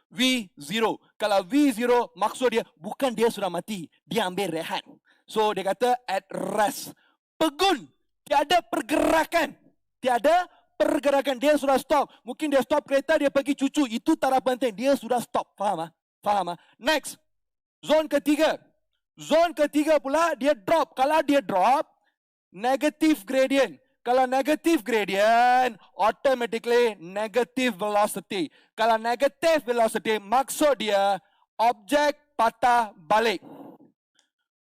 V0. Kalau V0, maksud dia, bukan dia sudah mati. Dia ambil rehat. So dia kata at rest. Pegun. Tiada pergerakan. Tiada pergerakan. Dia sudah stop. Mungkin dia stop kereta, dia pergi cucu. Itu taraf penting. Dia sudah stop. Faham? Faham? Next. Zone ketiga. Zone ketiga pula, dia drop. Kalau dia drop, negative gradient. Kalau negative gradient, automatically negative velocity. Kalau negative velocity, maksud dia objek patah balik.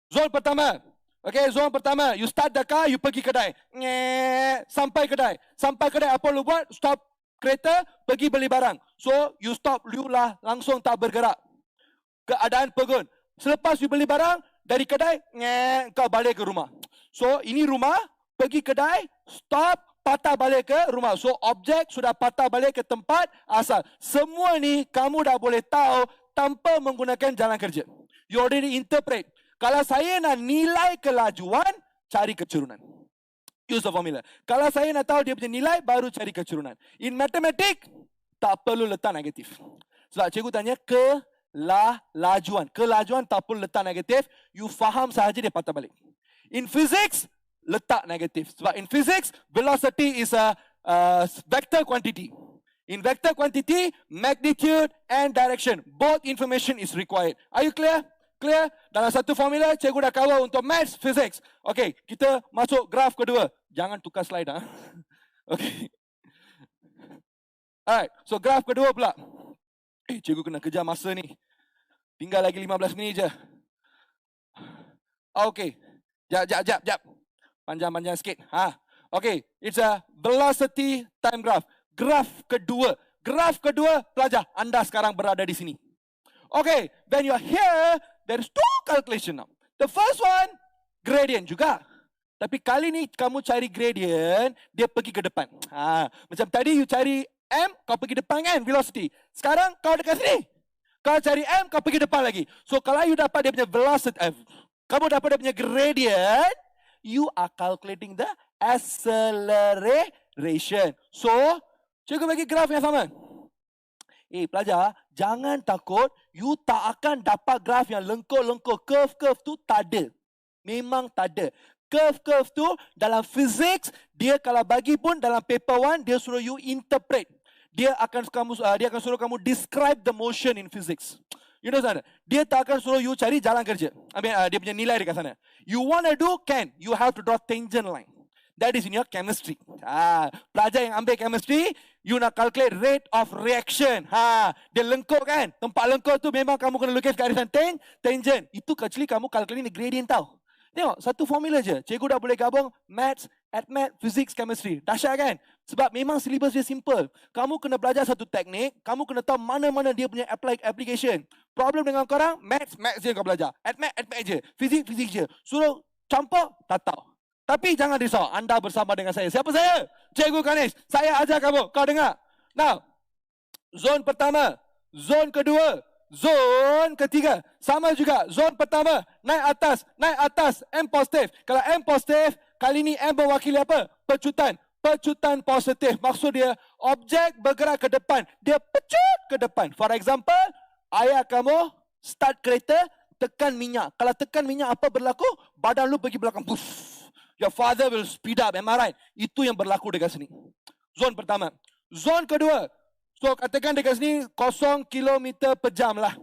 Zone pertama. Okay, zone pertama. You start the car, you pergi kedai. Sampai kedai. Sampai kedai, apa lu buat? Stop kereta, pergi beli barang. So, you stop, you lah langsung tak bergerak. Keadaan pegun. Selepas you beli barang, dari kedai, kau balik ke rumah. So, ini rumah, pergi kedai, stop, patah balik ke rumah. So, objek sudah patah balik ke tempat asal. Semua ni, kamu dah boleh tahu tanpa menggunakan jalan kerja. You already interpret. Kalau saya nak nilai kelajuan, cari kecerunan. Use the formula. Kalau saya nak tahu dia punya nilai, baru cari kecerunan. In mathematics, tak perlu letak negatif. Sebab cikgu tanya kelajuan. Kelajuan tak perlu letak negatif. You faham sahaja dia patah balik. In physics, letak negatif. Sebab in physics, velocity is a vector quantity. In vector quantity, magnitude and direction, both information is required. Are you clear? Clear? Dalam satu formula, cikgu dah cover untuk maths, physics. Okay, kita masuk graf kedua. Jangan tukar slide. Okay. Alright, so graf kedua pula. Cikgu kena kejar masa ni. Tinggal lagi 15 minit je. Okay. Jap. Panjang-panjang sikit. Okay, it's a velocity time graph. Graf kedua. Graf kedua, pelajar, anda sekarang berada di sini. Okay, when you are here, there is two calculation now. The first one, gradient juga. Tapi kali ni kamu cari gradient, dia pergi ke depan. Macam tadi you cari M, kau pergi depan kan, velocity. Sekarang kau dekat sini. Kau cari M, kau pergi depan lagi. So kalau you dapat dia punya velocity, kamu dapat dia punya gradient, you are calculating the acceleration. So, cikgu bagi graf yang sama. Pelajar, jangan takut, you tak akan dapat graf yang lengkuk-lengkuk. Curve tu tak ada. Memang tak ada. Curve tu dalam physics, dia kalau bagi pun dalam paper 1, dia suruh you interpret. Dia akan suruh kamu describe the motion in physics. You know sana? Dia tak akan suruh you cari jalan kerja. Dia punya nilai dekat sana. You want to do, can. You have to draw tangent line. That is in your chemistry. Pelajar yang ambil chemistry, you nak calculate rate of reaction. Dia lengkuk kan? Tempat lengkuk tu memang kamu kena lukis garisan tangent. Itu actually kamu calculate ni gradient tau. Tengok, satu formula je. Cikgu dah boleh gabung maths, math, physics, chemistry. Dahsyat kan? Sebab memang syllabus dia simple. Kamu kena belajar satu teknik, kamu kena tahu mana-mana dia punya application. Problem dengan korang, maths je kau belajar. Math je. Physics je. Suruh campur, tak tahu. Tapi jangan risau, anda bersama dengan saya. Siapa saya? Cikgu Ganesh. Saya ajar kamu. Kau dengar? Now, zone pertama, zone kedua, zone ketiga. Sama juga, zone pertama, naik atas, M positif. Kalau M positif, kali ni M mewakili apa? Pecutan. Pecutan positif. Maksud dia, objek bergerak ke depan. Dia pecut ke depan. For example, ayah kamu start kereta, tekan minyak. Kalau tekan minyak, apa berlaku? Badan lu pergi belakang. Puff. Your father will speed up, am I right? Itu yang berlaku dekat sini. Zone pertama. Zone kedua. So, katakan dekat sini 0 km per jam lah.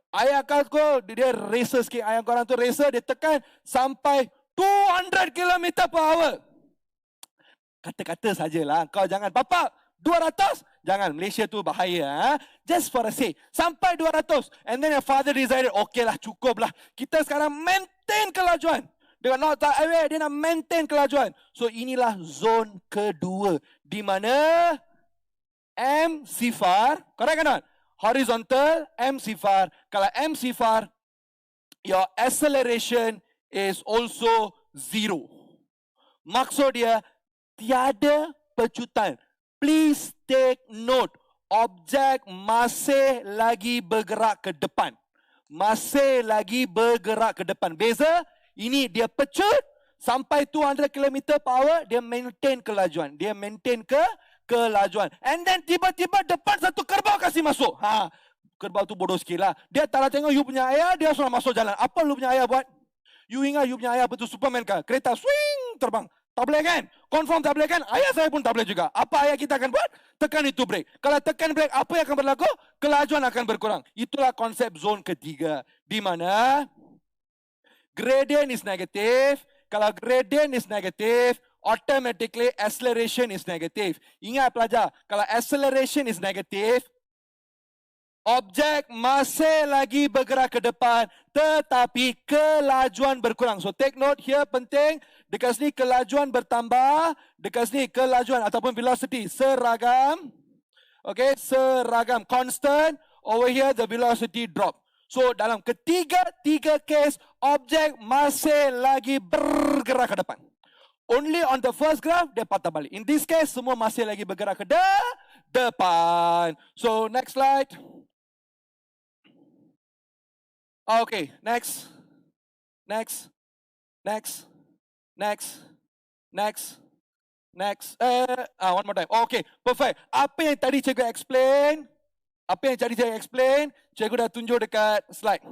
Ayah kau, dia racer sikit. Ayah korang tu racer, dia tekan sampai 200 km per hour. Kata-kata sajalah. Kau jangan, Papa, 200? Jangan, Malaysia tu bahaya. Just for a sake. Sampai 200. And then your father decided, okay lah, cukup lah. Kita sekarang maintain kelajuan. Dia not tak away, dia nak maintain kelajuan. So inilah zone kedua di mana M sifar, correct or not? Horizontal, M sifar. Kalau M sifar, your acceleration is also 0. Maksud dia, tiada pecutan. Please take note, objek masih lagi bergerak ke depan. Masih lagi bergerak ke depan. Beza, ini dia pecut sampai 200 km per hour, dia maintain kelajuan. Dia maintain kelajuan. And then tiba-tiba depan satu kerbau kasih masuk. Kerbau tu bodoh sikit lah. Dia tak nak tengok you punya ayah, dia suruh masuk jalan. Apa lu punya ayah buat? You ingat you punya ayah betul Superman kah? Kereta swing terbang. Tak boleh kan? Confirm tak boleh kan? Ayah saya pun tak boleh juga. Apa ayah kita akan buat? Tekan itu brake. Kalau tekan brake, apa yang akan berlaku? Kelajuan akan berkurang. Itulah konsep zone ketiga. Di mana gradient is negative. Kalau gradient is negative, automatically acceleration is negative. Ingat pelajar, kalau acceleration is negative, objek masih lagi bergerak ke depan, tetapi kelajuan berkurang. So take note here, penting. Dekat sini kelajuan bertambah, dekat sini kelajuan ataupun velocity seragam. Okay, seragam, constant. Over here the velocity drop. So dalam tiga case, objek masih lagi bergerak ke depan. Only on the first graph, dia patah balik. In this case, semua masih lagi bergerak ke depan. So next slide. Okay, next. One more time. Okay, perfect. Apa yang tadi cikgu explain? Cikgu dah tunjuk dekat slide.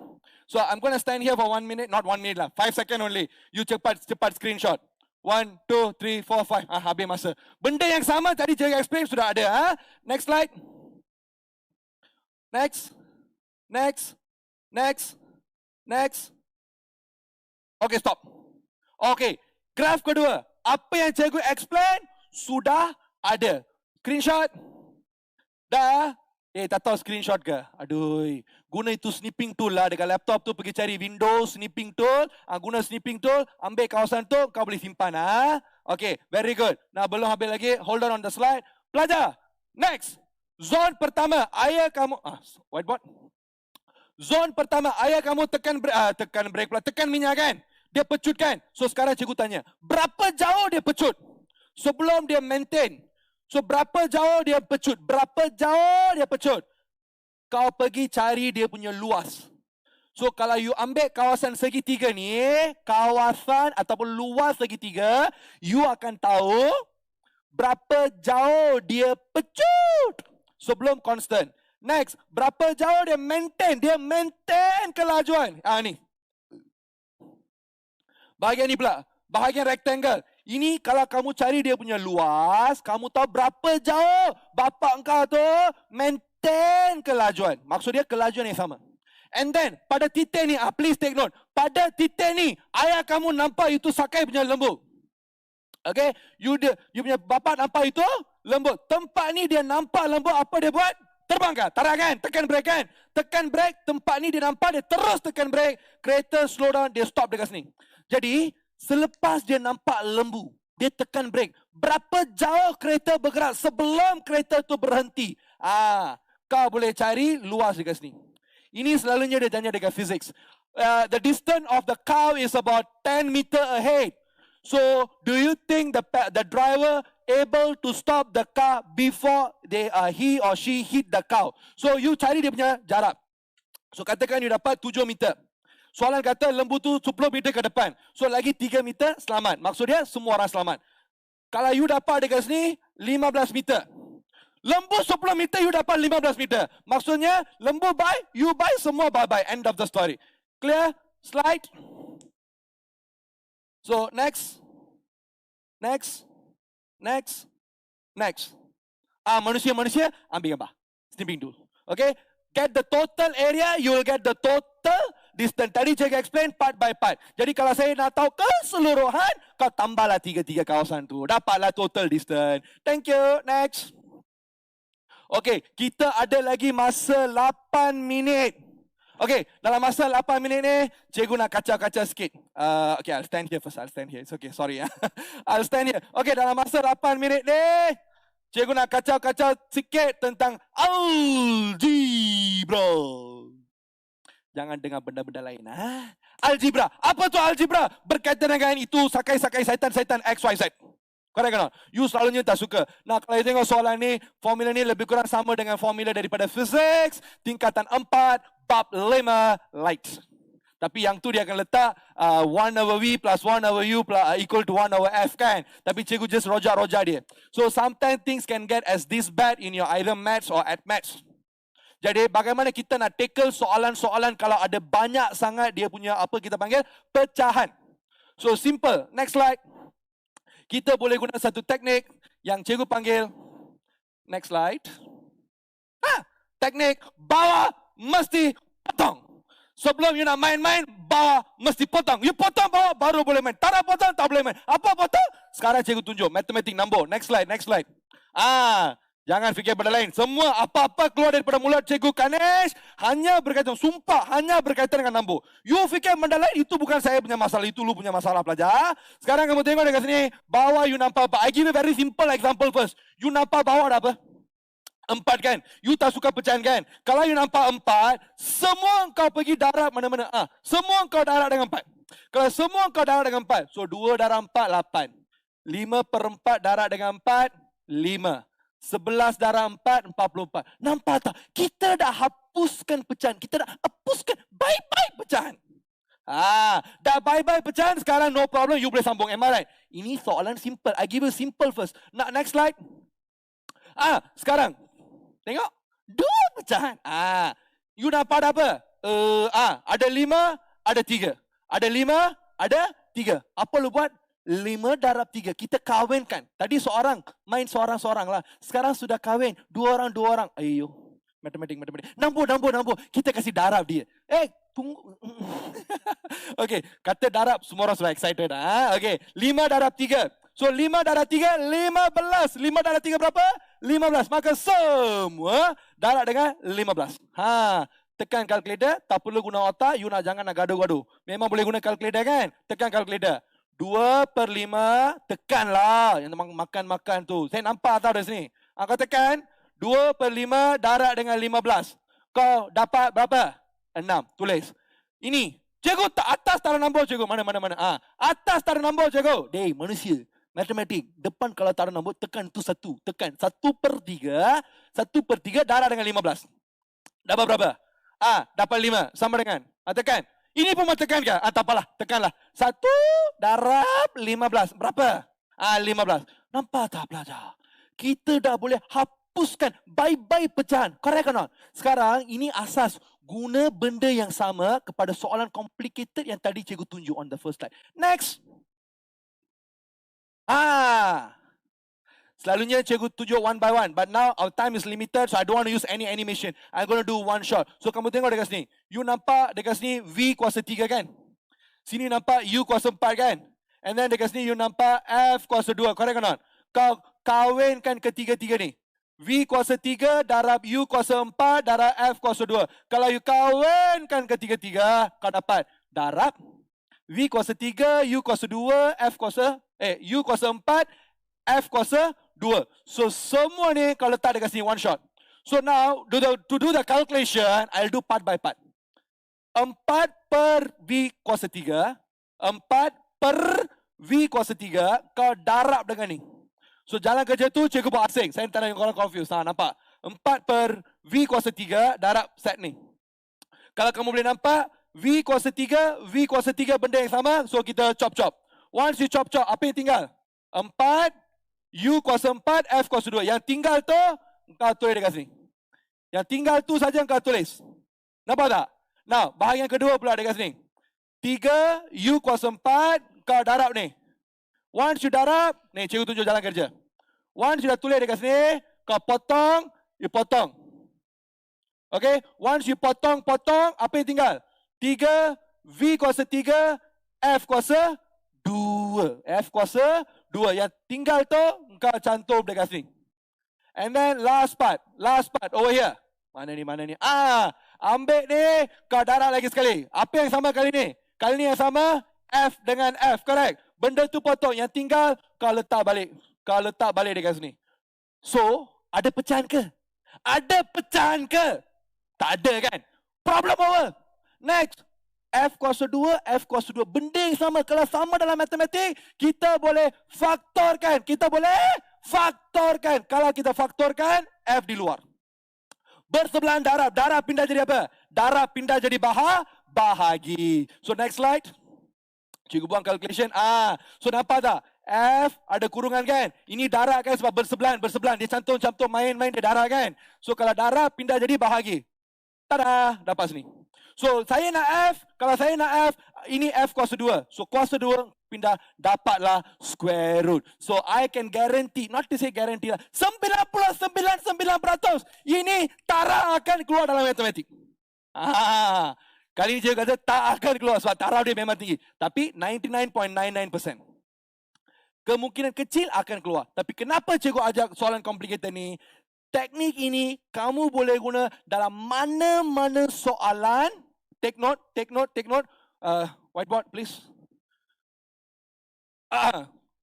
So I'm going to stand here for 1 minute, not 1 minute lah, 5 seconds only. You cepat screenshot. 1, 2, 3, 4, 5. Habis masa. Benda yang sama tadi cikgu explain sudah ada. Next slide. Next. Okay, stop. Okay, graf kedua. Apa yang cikgu explain sudah ada. Screenshot. Dah. Tak tahu screenshot ke? Aduh. Guna itu snipping tool lah. Dekat laptop tu pergi cari Windows snipping tool. Guna snipping tool. Ambil kawasan tu. Kau boleh simpan. Okay, very good. Nah, belum habis lagi. Hold on the slide. Pelajar. Next. Zone pertama. Ayah kamu. Whiteboard. Zone pertama, ayah kamu tekan brake pula, tekan minyak kan? Dia pecut kan? So sekarang cikgu tanya, berapa jauh dia pecut? Sebelum dia maintain. So berapa jauh dia pecut? Kau pergi cari dia punya luas. So kalau you ambil kawasan segitiga ni, kawasan ataupun luas segitiga, you akan tahu berapa jauh dia pecut sebelum constant. Next, berapa jauh dia maintain? Dia maintain kelajuan. Ni. Bahagian ni pula. Bahagian rectangle. Ini kalau kamu cari dia punya luas, kamu tahu berapa jauh bapak engkau tu maintain kelajuan. Maksud dia kelajuan yang sama. And then, pada titik ni, please take note. Pada titik ni, ayah kamu nampak itu Sakai punya lembu. Okay? You punya bapak nampak itu lembu. Tempat ni dia nampak lembu, apa dia buat? Terbang kan? Tarik kan? Tekan brake kan? Tekan brake, tempat ni dia nampak, dia terus tekan brake. Kereta slow down, dia stop dekat sini. Jadi, selepas dia nampak lembu, dia tekan brake. Berapa jauh kereta bergerak sebelum kereta tu berhenti? Kau boleh cari luas dekat sini. Ini selalunya dia tanya dekat physics. The distance of the cow is about 10 meter ahead. So, do you think the driver able to stop the car before he or she hit the cow? So, you cari dia punya jarak. So, katakan you dapat 7 meter. Soalan kata lembu tu 10 meter ke depan. So, lagi 3 meter selamat. Maksud dia semua orang selamat. Kalau you dapat dekat sini 15 meter. Lembu 10 meter, you dapat 15 meter. Maksudnya, lembu bye, you bye, semua bye-bye. End of the story. Clear? Slide. So, next. Manusia, ambil gambar. Snipping tool. Okay? Get the total area, you will get the total distance. Tadi cikgu explain part by part. Jadi kalau saya nak tahu keseluruhan, kau tambahlah 3 kawasan tu. Dapatlah total distance. Thank you. Next. Okay, kita ada lagi masa 8 minit. Okay, dalam masa 8 minit ni, cikgu nak kacau-kacau sikit. Okay, I'll stand here first. I'll stand here. It's okay, sorry. I'll stand here. Okay, dalam masa 8 minit ni, cikgu nak kacau-kacau sikit tentang algebra. Jangan dengar benda-benda lain. Algebra. Apa tu algebra? Berkaitan dengan itu sakai-sakai syaitan-syaitan X, Y, Z. Correct or not? You selalunya tak suka. Nah, kalau you tengok soalan ni, formula ni lebih kurang sama dengan formula daripada physics, tingkatan 4, bab 5, light. Tapi yang tu dia akan letak 1/v plus 1/u plus, equal to 1/f kan. Tapi cikgu just rojak-rojak dia. So sometimes things can get as this bad in your either maths or at maths. Jadi bagaimana kita nak tackle soalan-soalan kalau ada banyak sangat dia punya apa kita panggil pecahan. So simple. Next slide. Kita boleh guna satu teknik yang cikgu panggil, next slide. Teknik bawah mesti potong. Sebelum you nak main-main, bawah mesti potong. You potong bawah baru boleh main. Tak nak potong, tak boleh main. Apa potong? Sekarang cikgu tunjuk. Mathematic number. Next slide, next slide. Jangan fikir benda lain. Semua apa-apa keluar daripada mulut cikgu Kanesh hanya berkaitan, sumpah, hanya berkaitan dengan number. You fikir benda lain, itu bukan saya punya masalah. Itu lu punya masalah, pelajar. Sekarang kamu tengok dekat sini. Bawah you nampak apa? I give you a very simple example first. You nampak bawah ada apa? 4 kan? You tak suka pecahan kan? Kalau you nampak 4, semua kau pergi darab mana-mana. Semua kau darab dengan 4. Kalau semua kau darab dengan 4, so 2 darab 4, 8. 5/4 darab dengan 4, 5. 11 darab 4, 44. Nampak tak? Kita dah hapuskan pecahan. Kita dah hapuskan bye-bye pecahan. Dah bye-bye pecahan, sekarang no problem, you boleh sambung. Am I right? Ini soalan simple. I give you simple first. Next slide. Sekarang. Tengok. 2 pecahan. You dapat apa? Ada 5, ada 3. Ada 5, ada 3. Apa lu buat? 5 darab 3. Kita kawinkan. Tadi seorang, main seorang-seorang lah. Sekarang sudah kawin. 2 orang, 2 orang. Ayo. Matematik. Nambur. Kita kasih darab dia. Tunggu. Okay. Kata darab, semua orang sudah excited. Okay. 5 darab 3. So 5 darab 3, 15. 5 darab 3 berapa? 15. Maka semua darab dengan 15. Tekan kalkulator. Tak perlu guna otak. You jangan nak gaduh-gaduh. Memang boleh guna kalkulator kan? Tekan kalkulator. 2/5, tekanlah yang makan-makan tu. Saya nampak tahu dari sini. Kau tekan, 2/5 darab dengan 15. Kau dapat berapa? 6. Tulis. Ini. Cikgu, atas taruh nombor cikgu. Mana. Atas taruh nombor cikgu. Manusia. Matematik. Depan kalau taruh nombor, tekan tu 1. Tekan. 1/3. 1/3 darab dengan 15. Dapat berapa? Dapat 5. Sama dengan. Tekan. Ini pun mau tekan ke? Tak apalah, tekanlah. 1 darab 15. Berapa? 15. Nampak tak pelajar? Kita dah boleh hapuskan bye-bye pecahan. Correct or not? Sekarang ini asas guna benda yang sama kepada soalan complicated yang tadi cikgu tunjuk on the first slide. Next. Selalunya cikgu tunjuk one by one. But now our time is limited, so I don't want to use any animation. I'm going to do one shot. So kamu tengok dekat sini. You nampak dekat sini V kuasa 3 kan? Sini nampak U kuasa 4 kan? And then dekat sini you nampak F kuasa 2. Correct or not? Kau kawinkan ketiga-tiga ni. V kuasa 3 darab U kuasa 4 darab F kuasa 2. Kalau you kawinkan ketiga-tiga, kau dapat darab V kuasa 3, U kuasa 2, U kuasa 4, F kuasa 2. So semua ni kalau letak dekat sini one shot. So now to do the calculation, I'll do part by part. 4/V kuasa 3, 4/V kuasa 3, kau darab dengan ni. So jalan kerja tu cikgu buat asing. Saya tak nak korang confuse. Nampak? 4/V kuasa 3 darab set ni. Kalau kamu boleh nampak, V kuasa 3, V kuasa 3 benda yang sama. So kita chop-chop. Once you chop-chop, apa yang tinggal? 4, U kuasa 4, F kuasa 2. Yang tinggal tu, kau tulis dekat sini. Yang tinggal tu saja kau tulis. Nampak tak? Now, bahagian kedua pula dekat sini. 3, U kuasa 4, kau darab ni. Once you darab, ni cikgu tunjuk jalan kerja. Once you dah tulis dekat sini, kau potong, you potong. Okay? Once you potong, apa yang tinggal? 3, V kuasa 3, F kuasa 2. F kuasa 2. Yang tinggal tu, kau cantum dekat sini. And then last part over here. Mana ni? Ambil ni, kau darab lagi sekali. Apa yang sama kali ni? Kali ni yang sama, F dengan F, correct? Benda tu potong, yang tinggal kau letak balik. Kau letak balik dekat sini. So, ada pecahan ke? Ada pecahan ke? Tak ada kan? Problem over. Next. F kuasa 2, F kuasa 2. Benda yang sama. Kalau sama dalam matematik, kita boleh faktorkan. Kita boleh faktorkan. Kalau kita faktorkan, F di luar. Bersebelahan darab. Darab pindah jadi apa? Darab pindah jadi bahagi. So next slide. Cikgu buang calculation. So nampak tak? F ada kurungan kan? Ini darab kan sebab bersebelahan. Dia cantum-cantum main-main dia darab kan? So kalau darab pindah jadi bahagi. Tada! Dapat sini. So, saya nak F. Kalau saya nak F, ini F kuasa 2. So, kuasa 2 pindah, dapatlah square root. So, I can guarantee, not to say guarantee lah, 99.9% ini Tara akan keluar dalam matematik. Kali ini cikgu kata tak akan keluar sebab Tara dia memang tinggi. Tapi, 99.99%. Kemungkinan kecil akan keluar. Tapi, kenapa cikgu ajak soalan complicated ni? Teknik ini kamu boleh guna dalam mana-mana soalan. Take note. Whiteboard, please.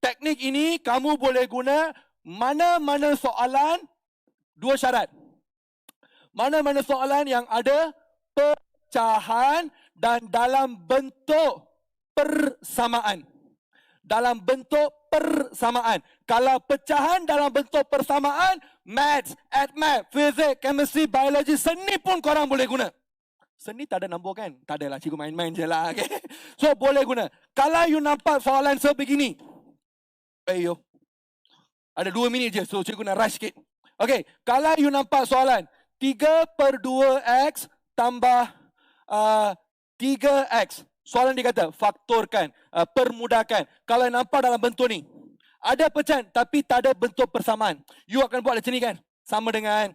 Teknik ini kamu boleh guna mana-mana soalan. 2 syarat. Mana-mana soalan yang ada pecahan dan dalam bentuk persamaan. Dalam bentuk persamaan. Kalau pecahan dalam bentuk persamaan, maths, math, physics, chemistry, biology, seni pun korang boleh guna. Seni tak ada nombor kan? Tak adalah, cikgu main-main je lah. Okay? So, boleh guna. Kalau you nampak soalan sebegini. Ada 2 minit je, so cikgu nak rush sikit. Okay, kalau you nampak soalan 3/2x tambah 3x. Soalan dia kata, faktorkan, permudahkan. Kalau nampak dalam bentuk ni, ada pecahan tapi tak ada bentuk persamaan. You akan buat macam ni kan? Sama dengan.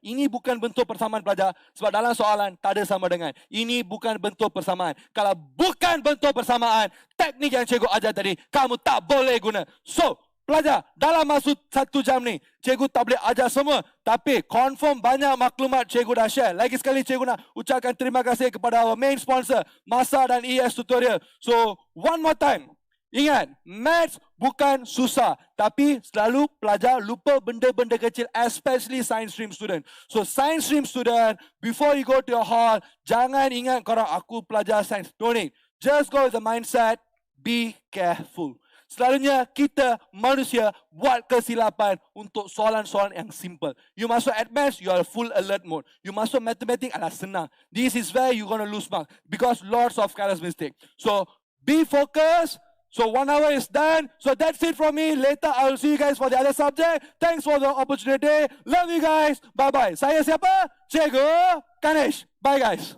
Ini bukan bentuk persamaan pelajar. Sebab dalam soalan, tak ada sama dengan. Ini bukan bentuk persamaan. Kalau bukan bentuk persamaan, teknik yang cikgu ajar tadi, kamu tak boleh guna. So, pelajar, dalam masa 1 jam ni, cikgu tak boleh ajar semua. Tapi, confirm banyak maklumat cikgu dah share. Lagi sekali, cikgu nak ucapkan terima kasih kepada our main sponsor, Masa dan ES Tutorial. So, one more time. Ingat, maths bukan susah. Tapi selalu pelajar lupa benda-benda kecil, especially science stream student. So science stream student, before you go to your hall, jangan ingat korang aku pelajar science. Don't need. Just go with the mindset, be careful. Selalunya kita manusia buat kesilapan untuk soalan-soalan yang simple. You masuk advanced, you are full alert mode. You masuk mathematics, adalah senang. This is where you gonna lose marks because lots of careless mistake. So be focused. So 1 hour is done. So that's it from me. Later I will see you guys for the other subject. Thanks for the opportunity. Love you guys. Bye-bye. Saya siapa? Cikgu Ganesh. Bye guys.